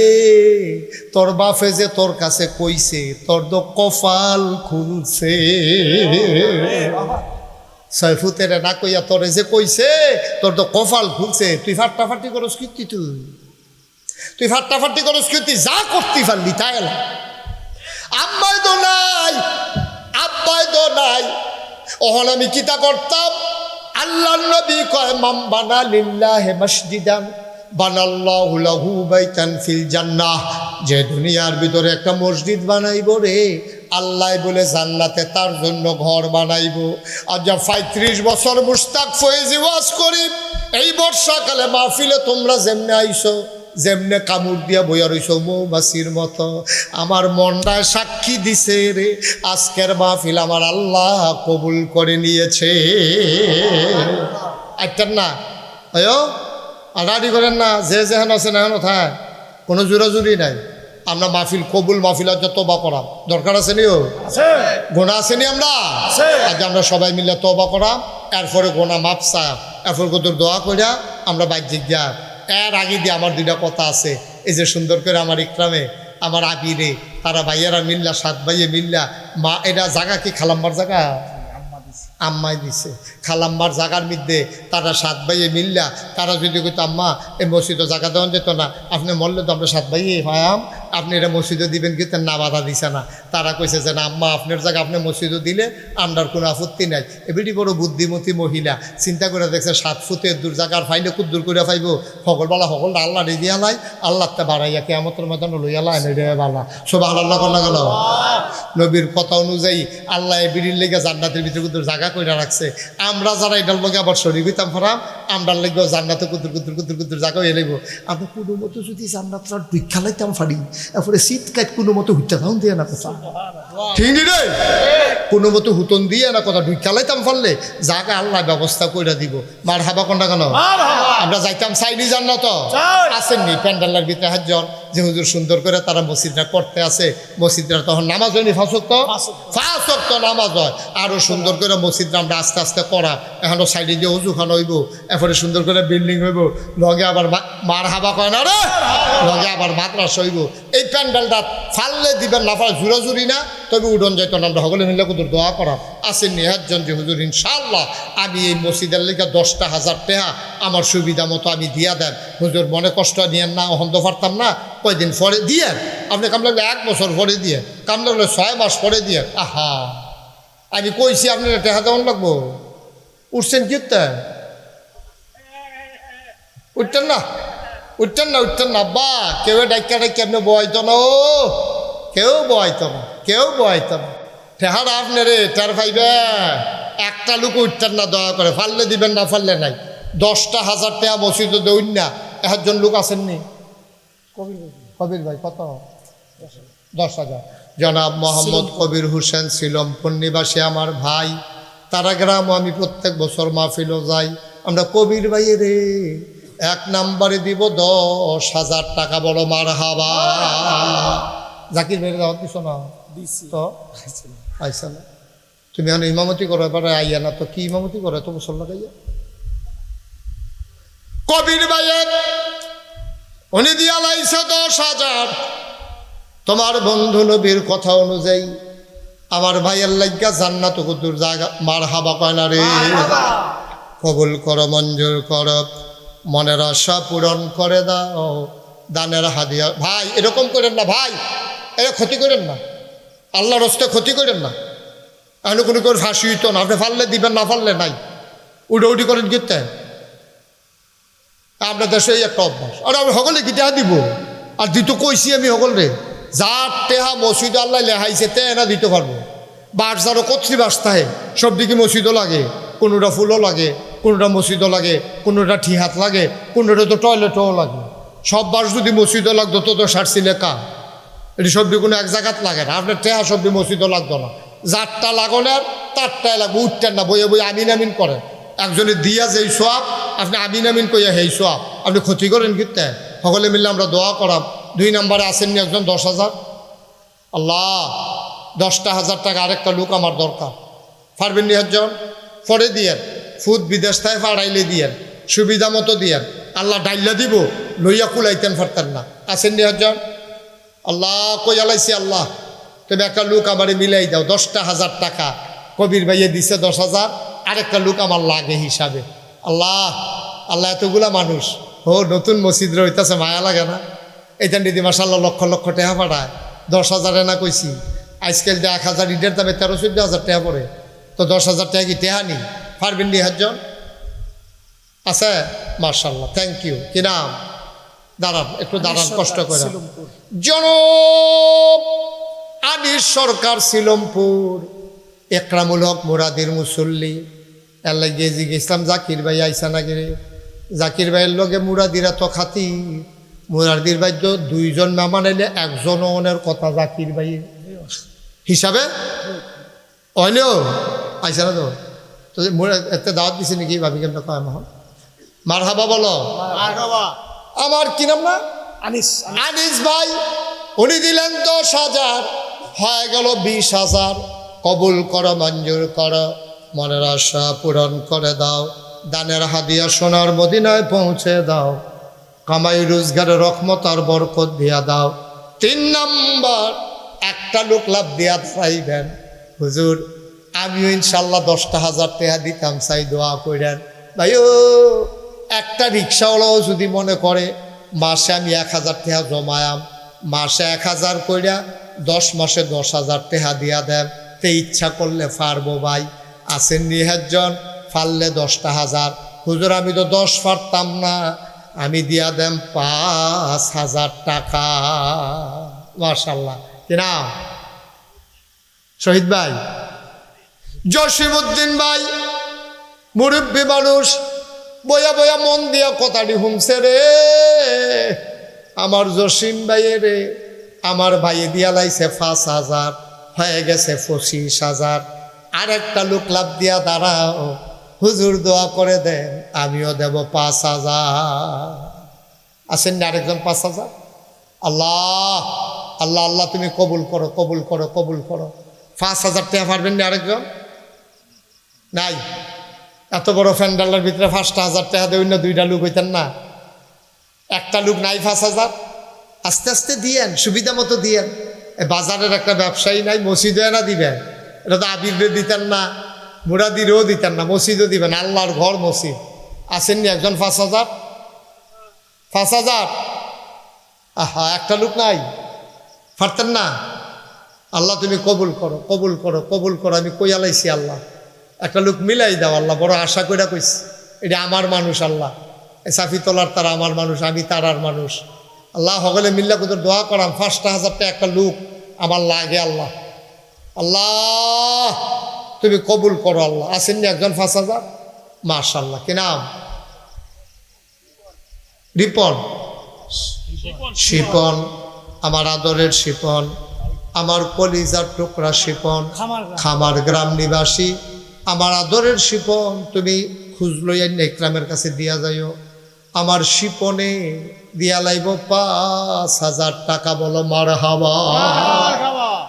তোর বাপে যে তোর কাছে কইছে তোর তো কপাল খুলছে, 6 ফুটের না কইয়া তোরে যে কইছে তোর তো কপাল খুলছে। তুই ফাটাফাটি করস কীর্তি, তুই ফাটাফাটি করস কীর্তি, যা করতে পারলি তাই এলা। আব্বাই তো নাই, আব্বাই তো নাই, ওহন আমি কিতা করতাম? আল্লাহর নবী কয় মান বানা লিল্লাহি মসজিদান বানাল্লাহু লাহু বাইতান ফিল জান্নাহ, যে দুনিয়ার ভিতরে একটা মসজিদ বানাইব রে আল্লাহ বলে জান্নাতে তার জন্য ঘর বানাইব। আর যা 35 বছর মুস্তাক ফয়েজি ওয়াজ করি, এই বর্ষাকালে মাহফিলে তোমরা যেমনে আইছো, যেমনে কামড় দিয়া বইয়া রইছো মৌমাছির মতো, আমার মনটায় সাক্ষী দিছে রে আজকের মাহফিল আমার আল্লাহ কবুল করে নিয়েছে। একটার না আয়ো আগাড়ি করেন না, যে যেখানে আছেন এখন থাক, কোনো জোরাজুরি নাই। আমরা মাহফিল কবুল মাহফিল আজ তবা করা দরকার আছে নিও, গোনা আছে নি আমরা আজ আমরা সবাই মিলে তবা করা, এরপরে গোনা মাপসা, এরপর কত দোয়া করিয়া আমরা বাহ্যিক যা। এর আগে দিয়ে আমার 2টা কথা আছে, এই যে সুন্দর করে আমার ইকরামে আমার আবিরে তারা ভাইয়েরা মিল্লা 7 ভাইয়ে মিল্লা মা, এটা জায়গা কি খালাম্বার জায়গা আম্মাই দিছে, খালাম্বার জায়গার মধ্যে তারা 7 ভাইয়ে মিল্লা তারা যদি কইতো আম্মা এই মসজিদে জায়গা দেওয়া যেত না, আপনি মরলে তো আমরা 7 ভাইয়ে হয়াম, আপনি এটা মসজিদে দিবেন কিন্তু না, বাধা দিছে না। তারা কইছে যে না আম্মা আপনার জায়গা আপনি মসজিদে দিলে আমরার কোনো আপত্তি নাই। এবিটি বড় বুদ্ধিমতী মহিলা চিন্তা করে দেখছে 7 ফুটের দূর জায়গার ফাইলে খুব দূর করে ফাইব, সকলবেলা সকলটা আল্লাহ রেদিয়া লাই, আল্লাহতে বাড়াইয়া কেয়ামতের ময়দানে লইয়া লাই রে বালা সুবহানাল্লাহ কন্যা গেল। নবীর কথা অনুযায়ী আল্লাহ এবিটির লেগে জান্নাতের ভিতরে কুদুর জায়গা কইরা রাখছে। আমরা যারা এটার লগে আবার শরীর হইতাম ফরাম, আমরার লেগেও জান্নাতে কুদুর কুদুর কুদুর কুদুর জায়গা হয়ে লাগবো। আমরা কোনো মতো যদি জান্নাতটা ভিক্ষা লাইতাম ফাড়ি, এরপরে শীত কাট কোনো মতো হুইটা দাম দিয়ে না কথা, ঠিক নি রে, কোনো মতো হুতন দিয়ে না কথা, ভিক্ষা লাইতাম ফারলে জায়গা আল্লাহ ব্যবস্থা কইরা দিব। মার হাবা কোনটা কেন আমরা যাইতাম চাইনি জান্নাত আসেননি, প্যান্ডালের ভিতরে হাজজন যে হুজুর সুন্দর করে তারা মসজিদটা করতে আসে, মসজিদটা তখন নামাজ হয়নি 5 ওয়াক্ত নামাজ হয়, আরও সুন্দর করে মসজিদটা আমরা আস্তে আস্তে করা, এখনও সাইডে দিয়ে উজুখানা হইব, এরপরে সুন্দর করে বিল্ডিং হইব, লগে আবার মার হাবা কয় না রে, লগে আবার মাদ্রাসা হইব। এই প্যান্ডেলটা ফাললে দিবেন না ফাল জুরাজুরি না, তবে উডন যাইতো না, আমরা সকলে মিলে কুদুর দোয়া করা আসেননি একজন যে হুজুর ইনশাআল্লাহ আমি এই মসজিদের লেগে 10,000 টাকা আমার সুবিধা মতো আমি দিয়া দেন, হুজুর মনে কষ্ট নিয়েন না, অহন্ত পারতাম না, কয়দিন পরে দিয়ে আপনি কাম লাগলে 1 বছর পরে দিয়ে কাম লাগলে 6 মাস পরে দিয়ে আহা আমি কইছি আপনার টেহা দেওয়ান লাগবো উঠছেন কি উঠতেন না উঠতেন না উঠতেন না বা কেউ ডাক্কা ডাক্কি আপনি বয়াইতো না ও কেউ বয়াইতো না কেউ বয়াইতো না টেহারা আপনি রে টের পাইবে একটা লোক উঠতেন না দয়া করে ফাললে দিবেন না ফাললে নাই 10,000 টাকা মসজিদে দেউন না একজন লোক আসেননি কবির ভাই কত 10,000 জনাব মোহাম্মদ কবির হোসেন শিলমপুর নিবাসী আমার ভাই তারা গ্রাম আমি প্রত্যেক বছর মাহফিলও যাই আমরা কবির ভাইয়ের 1 নম্বরে দিব 10,000 টাকা বড় মার হাবা জাকির ভাইয়ের দাওয়াত দিছ না তো আইসা না তুমি এখন ইমামতি করো এবারে আইয়া না তো কি ইমামতি করো এত বছর লাগাইয়া কবির ভাইয়ের উনি দিয়া লাইছে 10,000 তোমার বন্ধু নবীর কথা অনুযায়ী আমার ভাইয়ের লাইগা জান্নাত কুদুর জায়গা মার হাবা কয় না রে কবুল করো মঞ্জুর করো মনের আশা পূরণ করে দাও দানের হাদিয়া ভাই এরকম করেন না ভাই এটা ক্ষতি করেন না আল্লাহর হস্তে ক্ষতি করেন না এখন কোনো করে ফাঁসি হইতো না আপনি ফাললে দিবেন না ফাললে নাই উডি করেন গিতে আপনার দেশে এই একটা অভ্যাস আর আমি সকলে গিটা দিব আর দিত কইছি আমি সকল রে যার টেহা মসজিদ আল্লাহ লেহাইছে তে না দিতে পারবো বাসারও কত্রি বাসতাহে সব দিকে মসজিদও লাগে কোনোটা ফুলও লাগে কোনোটা মসজিদও লাগে কোনোটা ঠিহাত লাগে কোনোটা তো টয়লেটও লাগে সব বাস যদি মসজিদও লাগতো তো সারছি লেখা এটি সবজি কোনো এক জায়গাত লাগে না আপনার টেহা সবজি মসজিদও লাগতো না যারটা লাগনের তারটাই লাগবে উঠতেন না বইয়ে বই আমিন আমিন করেন একজনে দিয়া যেই সোয়াব আপনি আমিন আমিন কইয়া হেই সোয়াব আপনি ক্ষতি করেন কিন্তু সকলে মিললে আমরা দোয়া করাম 2 নম্বরে আসেননি একজন 10,000 আল্লাহ 10,000 টাকা আরেকটা লোক আমার দরকার পারবেন নি একজন পরে দিয়েন ফুদ বিদেশ থেকে পাড়াইলে দিয়েন সুবিধা মতো দিয়েন আল্লাহ ডাইল্লা দিব লইয়া কুলাইতেন পারতেন না আসেননি একজন আল্লাহ কইয়া লাইছি আল্লাহ তুমি একটা লোক আমারে মিলাই দাও 10,000 টাকা কবির ভাইয়ে দিছে 10,000 আরেকটা লোক আমার লাগে হিসাবে আল্লাহ আল্লাহ এতগুলা মানুষ ও নতুন মসজিদ রইতেছে মায়া লাগে না এইটা দিদি মাসাল্লাহ লক্ষ লক্ষ টাকা পাঠায় 10,000 না কইছি আজকাল যে 1,000 ইটের দামে 13-14,000 টাকা পড়ে তো 10,000 টাকা কি টেহা নি পারবেন নি একজন আছে মার্শাল্লাহ থ্যাংক ইউ কি নাম দাঁড়ান একটু দাঁড়ান কষ্ট করে জনব আনিস সরকার শিলমপুর একরামুল হক মুরাদির মুসল্লি এর গিয়ে জিজ্ঞেসলাম জাকির ভাই আইসা না গিরে জাকির ভাইয়ের লগে মুরাদিরা তো খাতি মুরাদির ভাই তো 2 জন মেহমান এলে একজন ওনের কথা জাকির ভাই হিসাবে অনেও আইসা না তো এতে দাওয়াত দিছে নাকি ভাবি কেমন কয় মহন মার হাবা বলো আমার কি নাম না আনিস ভাই উনি দিলেন 10,000 হয়ে গেল 20,000 কবুল করো মঞ্জুর করো মনের আশা পূরণ করে দাও দানের হাদিয়া সোনার মদিনায় পৌঁছে দাও কামাই রোজগারে রহমত আর বরকত দিয়া দাও 3 নম্বর একটা লোক লাভ দিয়া চাইবেন হুজুর আমিও ইনশাল্লাহ 10,000 টাকা দিতাম চাই দোয়া করেন ভাইও একটা রিক্সাওয়ালাও যদি মনে করে মাসে আমি 1,000 টাকা জমায়াম মাসে 1,000 কইরা 10 মাসে 10,000 টাকা দিয়া দেন তে ইচ্ছা করলে পারবো ভাই আসেন নিহাজন ফাললে 10,000 হুজুর আমি তো 10 পারতাম না আমি দিয়া দেম 5,000 টাকা মাশাআল্লাহ কিনা শহীদ ভাই জসিমউদ্দিন ভাই মুরব্বী মানুষ বয়া বয়া মন দিয়া কথাটি শুনছে রে আমার জসিম ভাইয়ে রে আমার ভাইয়ে দিয়া লাইছে 5,000 হয়ে গেছে 25,000 আরেকটা লোক লাভ দিয়া দাঁড়াও হুজুর দোয়া করে দেন আমিও দেব 5,000 আসেন না আরেকজন 5,000 আল্লাহ আল্লাহ আল্লাহ তুমি কবুল করো কবুল করো কবুল করো 5,000 টাকা পারবেন না আরেকজন নাই এত বড় ফ্যান্ডালের ভিতরে 5,000 টাকা দেবেন না 2টা লোক হইতেন না একটা লোক নাই 5,000 আস্তে আস্তে দিয়েন সুবিধা মতো দিয়েন বাজারের একটা ব্যবসায়ী নাই মসজিদে না দিবেন এটা তো আবিরে দিতেন না মুরাদিরও দিতেন না মসজিদও দিবেন আল্লাহর ঘর মসজিদ আসেননি একজন 5,000 আহা, একটা লোক নাই, পারতেন না? আল্লাহ তুমি কবুল করো, কবুল করো, কবুল করো। আমি কইয়া লাইছি আল্লাহ, একটা লোক মিলাই দাও আল্লাহ, বড় আশা কইরা কইছি। এটা আমার মানুষ আল্লাহ, এই সাফি তোলার তারা আমার মানুষ, আমি তারার মানুষ। আল্লাহ সকলে মিল্লা কুদুর দোয়া করাম 5,000 টাকা একটা লোক আমার লাগে আল্লাহ। আল্লাহ তুমি কবুল করো আল্লাহ। আসেননি একজন 5,000? মাশাআল্লাহ। কি নাম? রিপন। শিপন, আমার আদরের শিপন, আমার কলিজার টুকরা শিপন, খামার গ্রাম নিবাসী, আমার আদরের শিপন, তুমি খুঁজ লইয়া ইকরামের কাছে দিয়া যাইও। আমার শিপনে দিয়া লাইব 5,000 টাকা। বলো মারহাবা।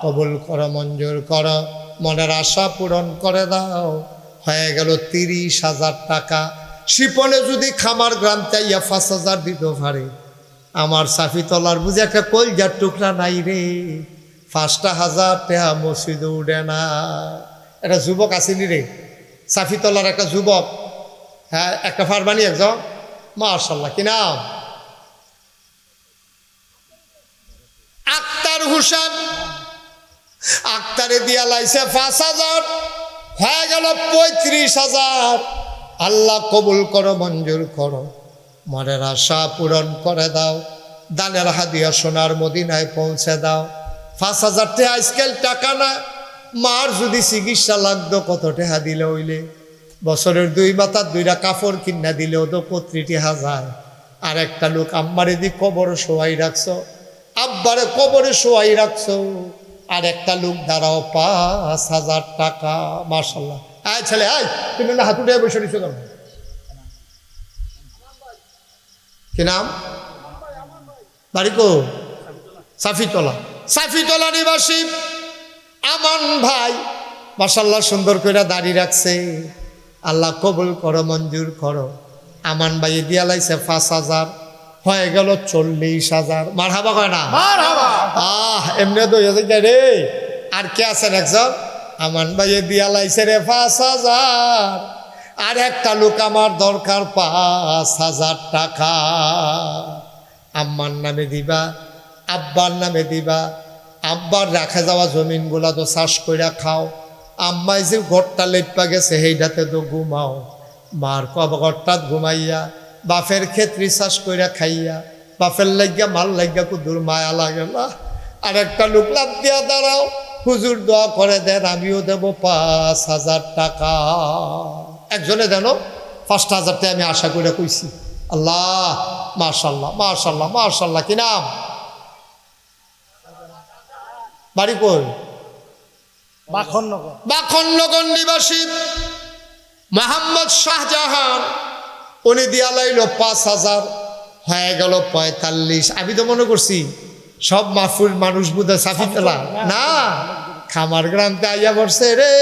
কবুল করো, মঞ্জুর করো, মনের আশা পূরণ করে দাও। হয়ে গেল 30,000 টাকা। শিপনে যদি খামার গ্রাম চাইয়া 5,000 দিতে পারে, আমার সাফি তলার বুঝে একটা কলজার টুকরা নাই রে। 5,000 টাকা মসজিদে উঠে না। একটা যুবক আসেনি রে, সাফি তলার একটা যুবক, হ্যাঁ, একটা ফারবানি একজন, মাশাআল্লাহ। কি নাম? আক্তার হোসেন। আক্তারে দিয়া লাইছে 5,000, হয়ে গেল 35,000। আল্লাহ কবুল করো, মঞ্জুর করো, মনের আশা পূরণ করে দাও। দানের হাদিয়া সোনার মদিনায় পৌঁছে দাও। 5,000 টাকা আজকাল টাকা না। মার যদি চিকিৎসা লাগতো কত টাকা দিলে হইলে? বছরের 2 মাথার 2টা কাপড় কিনা দিলেও তো 35,000। আর একটা লোক আম্মারে দি কবরে শোয়াই রাখছো, আব্বারে কবরে শোয়াই রাখছো, আর একটা লোক দাঁড়াও 5,000 টাকা। মাশাআল্লাহ। আয় ছেলে আয়, তুমি না হাতুড়ে বসে দিছো কেন? কি নাম? বাড়ি কো? সাফিতলা। সাফিতলা নিবাসী আমান ভাই, মাশাআল্লাহ সুন্দর করে দাড়ি রাখছে। আল্লাহ কবুল করো, মঞ্জুর করো। আমান ভাই দিয়া লাইছে 5,000, হয়ে গেল 40,000। মারহাবা কয় না? এমনি তো রে। আর কে আছেন একজন? আমান ভাই দিয়া লাইছে রে 5,000। আর একটা লোক আমার দরকার 5,000 টাকা। আম্মার নামে দিবা, আব্বার নামে দিবা। আব্বার রাখা যাওয়া জমিনগুলা তো চাষ কইরা খাও। আম্মাই যে ঘরটা লেপা গেছে সেইটাতে তো ঘুমাও। মার ঘরটাত ঘুমাইয়া, বাপের ক্ষেত্রে চাষ কইরা খাইয়া, বাপের লাগিয়া মাল লাগিয়া কুদুর মায়া লাগে না। আর একটা লোক লাভ দিয়া দাঁড়াও, হুজুর দোয়া করে দেন, আমিও দেব 5,000 টাকা। একজনে দেন 5,000 টাকা আমি আশা করে কইছি। আল্লাহ মাশাআল্লাহ, মাশাআল্লাহ, মাশাআল্লাহ। কি নাম? বাড়ি কই? বাখননগর নিবাসী মোহাম্মদ শাহজাহান। উনি দিয়া লাইল 5,000, হয়ে গেল 45। আমি তো মনে করছি সব মাহফুল মানুষ বুধে সাফি তোলা না, খামার গ্রামতে আইয়া পড়ছে রে।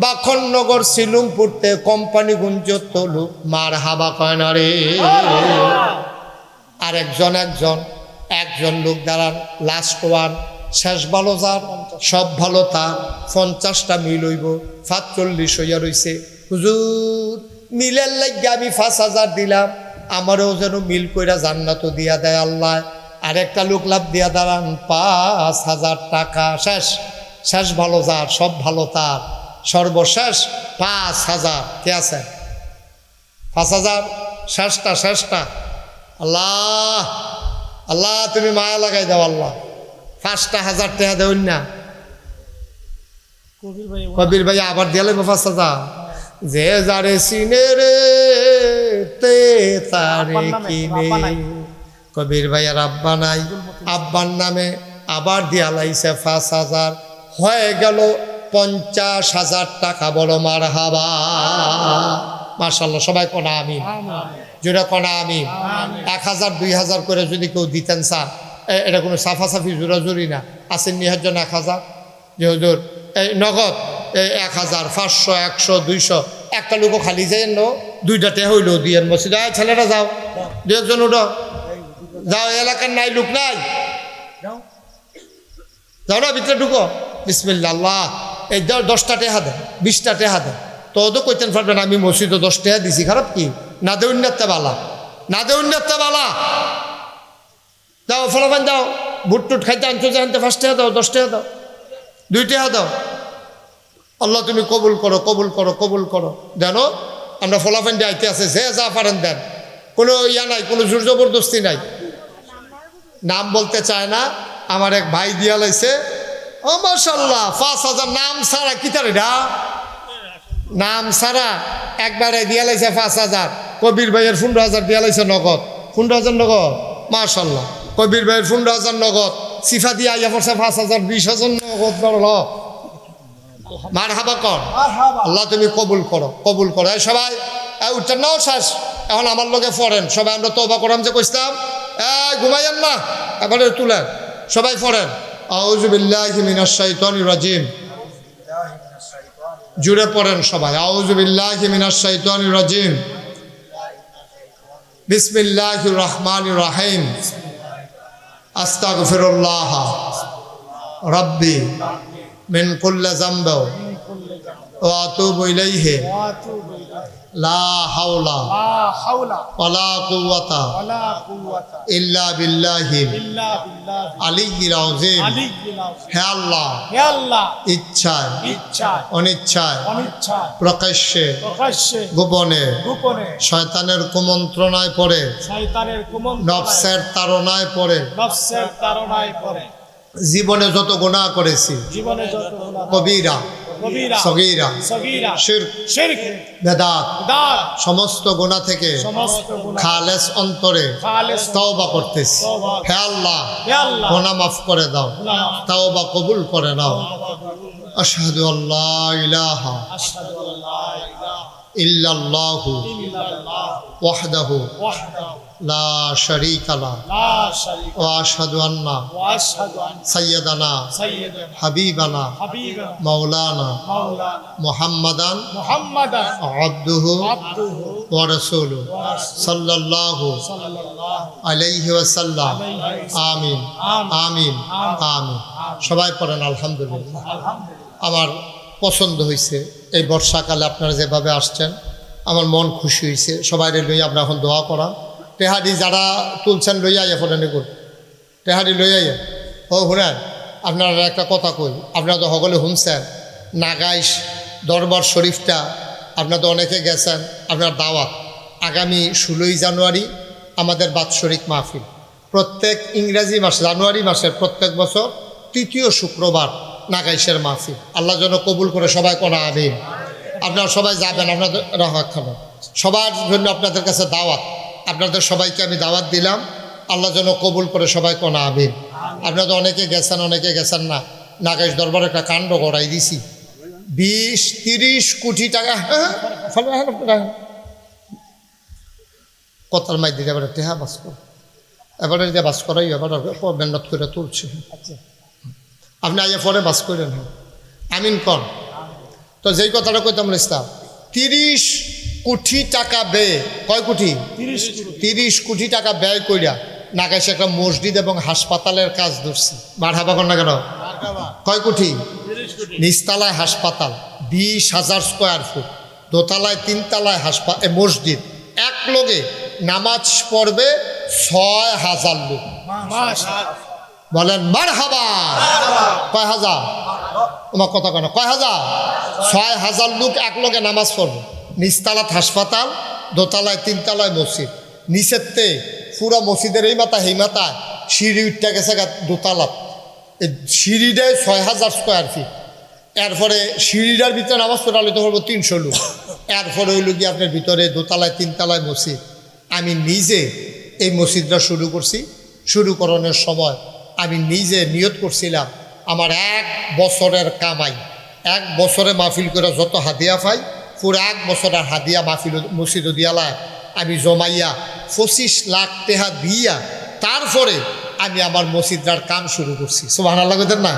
বাখননগর সিলুমপুরতে কোম্পানি গুঞ্জ তলু, মার হাবা কয় না রে। আর একজন লোক দাঁড়ান, লাস্ট ওয়ান, শেষ ভালো যার, সব ভালো তার। 50টা মিল হইব, 45 হইয়া রইছে। হুজুর মিলের লাগিয়া আমি 5,000 দিলাম, আমারও যেন মিল কইরা জান্নাত দিয়া দেয় আল্লাহ। আর একটা লোক লাভ দিয়া দাঁড়ান 5,000 টাকা। শেষ ভালো যার, সব ভালো তার, সর্বশেষ 5,000। কে আছে? 5,000 শেষটা। আল্লাহ আল্লাহ তুমি মায়া লাগাই দাও আল্লাহ। 5,000 টাকা দেউন না। কবির ভাই আবার দিয়ালে 5,000। যে যারে চিনে রে তে তারে কিনে। কবির ভাইয়ার আব্বা নাই, আব্বার নামে আবার দিয়া লাইছে 5,000, হয়ে গেল 50,000 টাকা। বলো মারহাবা। মাশাআল্লাহ। সবাই কোনা আমিন, যেটা কোনা আমিন। 1,000 2,000 করে যদি কেউ দিতেন স্যার, এটা কোনো সাফাসাফি জোরাজুরি না। আসেন নিহার জন্য 1,000, যে হুজুর এই নগদ 1,000 500 100 200। একটা লোকও খালি যায় ন, 2টা টেহা হইল দিয়েন মসজিদে। ছেলেরা যাও, 2 উঠো, যাও। এলাকার নাই লোক নাই, যাও না, ভিতরে ঢুকো। বিসমিল্লাহ। আল্লাহ এই 10টা টেহা দেন, 20টা টেহা দেন। তো কইতেন পারবেন আমি মসজিদে 10 টাকা দিছি, খারাপ কি? না দে উন্নতে বালা, না দে উন্নতে বালা। দাও ফলাফান দাও, বুট টুট খাইতে আনছো যে আনতে 5 টাকা দাও, 10 টাকা দাও, 2 টাকা দাও। আল্লাহ তুমি কবুল করো, কবুল করো, কবুল করো। জানো আমরা ফলাফান দিয়ে আইতে আছে, যে যা পারেন দেন, কোনো ইয়া নাই, কোনো জোর জবরদস্তি নাই। নাম বলতে চায় না, আমার এক ভাই দিয়া লাইছে, ও মাশাআল্লাহ 5,000 নাম ছাড়া কি তার এটা নাম ছাড়া একবারে দিয়া লাইছে 5,000। কবির ভাইয়ের 15,000 দিয়া লাইছে নগদ, 15,000 নগদ, মাশাআল্লাহ। কবির ভাইয়ের 15,000 নগদ, সিফা দিয়ে আইয়া পড়ছে 5,000, 20,000 নগদ। মারহাবা কর, আল্লাহ তুমি কবুল করো, কবুল করো। এই সবাই উঠছেন নাও শেষ, এখন আমার লগে পড়েন সবাই। আমরা তওবা করাম যে কইতাম, ঘুমাইয়েন না, এবারে তুলেন সবাই পড়েন। আউযু বিল্লাহি মিনাশ শাইতানির রাজিম, জুড়ে পড়েন সবাই। আউযু বিল্লাহি মিনাশ শাইতানির রাজিম, বিসমিল্লাহির রহমানির রহিম, আস্তাগফিরুল্লাহ রাব্বি মিন কুল্লি যামবি ওয়া আতুবু ইলাইহি লা হাওলা ওয়ালা কুওয়াতা ইল্লা বিল্লাহিল আলিয়্যিল আযীম। হে আল্লাহ, ইচ্ছায় অনিচ্ছায় প্রকাশ্যে গোপনে শয়তানের কুমন্ত্রণায় পড়ে, নফসের তাড়নায় পড়ে জীবনে যত গুনাহ করেছি, কবিরা সগীরা শিরক বেদাত সমস্ত গুনাহ থেকে খালেস অন্তরে তওবা করতেছি। হে আল্লাহ, গুনাহ মাফ করে দাও, তওবা কবুল করে নাও। আশহাদু আল্লা ইলাহা ইল্লাল্লাহু ওয়াহদাহু লা শারীকা লাহু ওয়া আশহাদু আন্না সাইয়্যিদানা হাবিবানা মাওলানা মুহাম্মাদান আবদুহু ওয়া রাসূলুহু সাল্লাল্লাহু আলাইহি ওয়াসাল্লাম। আমিন আমিন আমিন। সবাই পড়েন আলহামদুলিল্লাহ। আমার পছন্দ হয়েছে এই বর্ষাকালে আপনারা যেভাবে আসছেন, আমার মন খুশি হয়েছে। সবাই লইয়া আমরা এখন দোয়া করা। টেহারি যারা তুলছেন লইয়া এখন করুন, টেহারি লইয়া। ও শুনেন, আপনারা একটা কথা কই, আপনারা তো সকলে শুনছেন, নাগাইশ দরবার শরীফটা আপনারা তো অনেকে গেছেন। আপনার দাওয়াত আগামী 16ই জানুয়ারি আমাদের বাৎসরিক মাহফিল। প্রত্যেক ইংরেজি মাস জানুয়ারি মাসের প্রত্যেক বছর 3য় শুক্রবার নাগাইশের মাহফিল। আল্লাহ যেন কবুল করে, সবাই কোনা আমিন। আপনারা সবাই যাবেন, আপনাদের রাহাত খাবেন। সবার জন্য আপনাদের কাছে দাওয়াত, আপনাদের সবাইকে আমি দাওয়াত দিলাম। আল্লাহ যেন কবুল করে, সবাই কোনা আমিন। আপনারা তো অনেকে গেছেন, অনেকে গেছেন না। নাগাইশ দরবারে একটা কাণ্ড করাই দিছি, 20-30 কোটি টাকা কথার মাই দিকে এবারে টেহা বাস কর, এবারে যে বাস করাই এবার মেহনত করে তুলছে। আপনি আইয়া পরে বাস করেন, আমিন কর। তো যেই কথাটা কইতাম ইসলাম, 30 কোটি টাকা ব্যয়, কয় কোটি? 30 কোটি টাকা ব্যয় কইরা নাগাইশে একটা মসজিদ এবং হাসপাতালের কাজ ধরছি। মারহাবা কর না কেন? কয় কোটি? নিচতলায় হাসপাতাল 20,000 স্কোয়ার ফুট, দোতলায় 3 তলায় মসজিদ, এক লোকে নামাজ পড়বে 6,000 লোক। বলেন মারহাবা। কয় হাজার? তোমার কথা কেন? কয় হাজার? 6,000 লোক এক লগে নামাজ পড়বে। নিচতলাত হাসপাতাল, দোতলায় 3 তলায় মসজিদ, নিচেরতে পুরো মসজিদের এই মাথা এই মাথায় সিঁড়ি উঠতে গেছে দোতলাত। সিঁড়িটায় 6,000 স্কোয়ার ফিট। এরপরে সিঁড়িটার ভিতরে নামাজ পড়ালে তো পড়বো 300 লোক। এরপরে ওই লোক আপনার ভিতরে দোতলায় 3 তলায় মসজিদ। আমি নিজে এই মসজিদটা শুরু করছি। শুরু করানোর সময় আমি নিজে নিয়ত করছিলাম, আমার 1 বছরের কামাই, 1 বছরে মাহফিল করে যত হাদিয়া পাই, পুরো 1 বছরের হাদিয়া মাহফিল মসজিদ দিয়ালায় আমি জমাইয়া 25 লাখ টাকা দিয়া তারপরে আমি আমার মসজিদটার কাম শুরু করছি। সুবহানাল্লাহ কইতেন না?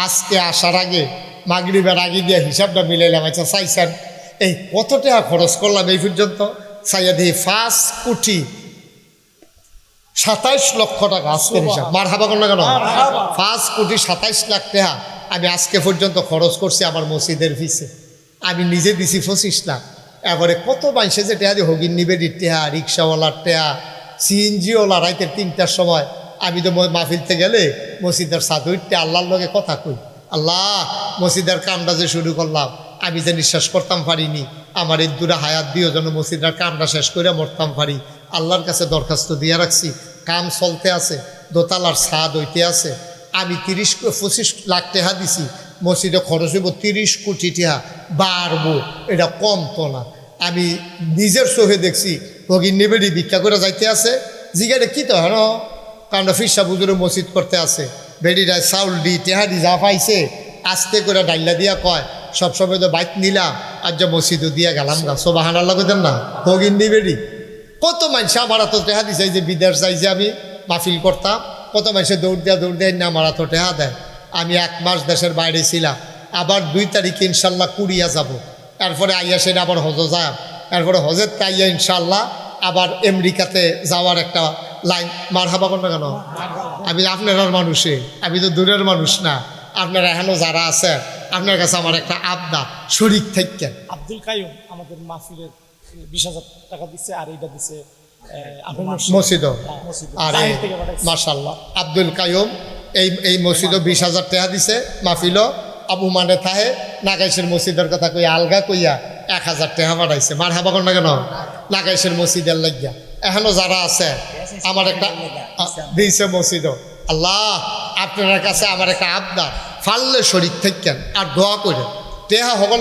আজকে আসার আগে মাগরিবের আগে দিয়ে হিসাবটা মিলাইলাম। আচ্ছা চাইছেন এই কত টাকা খরচ করলাম এই পর্যন্ত? চাইয়া দিয়ে 5 কোটি 27 লক্ষ টাকা আজকের হিসাব। মারহাবা কর না কেন? 5 কোটি 27 লাখ টাকা আমি আজকে পর্যন্ত খরচ করছি আমার মসজিদের ফিসে। আমি নিজে দিছি 25 লাখ। এবারে কত মানুষে যে টেহা দিয়ে হগিন নিবেদির টেহা, রিক্সাওয়ালার টেহা, সিএনজিওয়ালা রাইতের 3টার সময় আমি তো মাহফিলতে গেলে মসজিদের সাধুইতে আল্লাহর লগে কথা কই, আল্লাহ মসজিদের কামটা যে শুরু করলাম আমি যে নিঃশ্বাস করতাম পারিনি, আমার এই দূরে হায়াত দিও যেন মসজিদের কামটা শেষ করে মরতাম পারি। আল্লাহর কাছে দরখাস্ত দিয়ে রাখছি, কাম চলতে আছে, দোতলার ছাদ হইতে আছে। আমি 30-25 লাখ টাকা দিছি, মসজিদে খরচ হইব 30 কোটি টাকা, বাড়বো, এটা কম তো না। আমি নিজের চোখে দেখছি ভগিন নেবেরি ভিক্ষা করে যাইতে আছে, জিগারে কি তো হ্যাঁ কারণ ফিরসা বুজুরে মসজিদ করতে আছে, বেডিরা চাউল দি টেহারি যা পাইছে আস্তে করে ডাইলা দিয়া কয় সবসময় তো বাইক নিলাম আর যা মসজিদও দিয়া গেলাম গা, সোবাহান আল্লাহ কইতেন না ভগিন নিবেরি। কত মানুষ আমার তো টেহা দিছে, যে বিদেশ যাই যে আমি মাহফিল করতাম, কত মানুষে দৌড় দেয় না আমার তো টেহা দেয়। আমি 1 মাস দেশের বাইরে ছিলাম, আবার 2 তারিখে ইনশাল্লাহ কুড়িয়া যাব, এরপরে আইয়া সেটা আবার হজ যাব, এরপরে হজের আইয়া ইনশাল্লাহ আবার আমেরিকাতে যাওয়ার একটা লাইন। মার হাবা কোন না কেন, আমি আপনার মানুষে, আমি তো দূরের মানুষ না। আপনারা এখনও যারা আছে আপনার কাছে আমার একটা আবদা শরিক থাকেন। আব্দুল কাইয়ুম আমাদের মাহফিলের 20,000 টাকা দিচ্ছে, আর এইটা দিচ্ছে মসজিদ। আরে মাশাআল্লাহ, আব্দুল কাইয়ুম এই মসজিদও 20,000 টাকা দিছে, মাহফিলও আবু মানে থাহে নাগাইশের মসজিদের কথা কইয়া আলগা কইয়া 1,000 টাকা বাড়াইছে। মার হাবা কোন না কেন, নাগাইশের মসজিদের লাগিয়া এখনো যারা আছে আমার একটা দিয়েছে মসজিদও। আল্লাহ আপনার কাছে আমার একটা আবদার, ফাললে শরীর থাকেন আর দোয়া করেন, টেহা হবল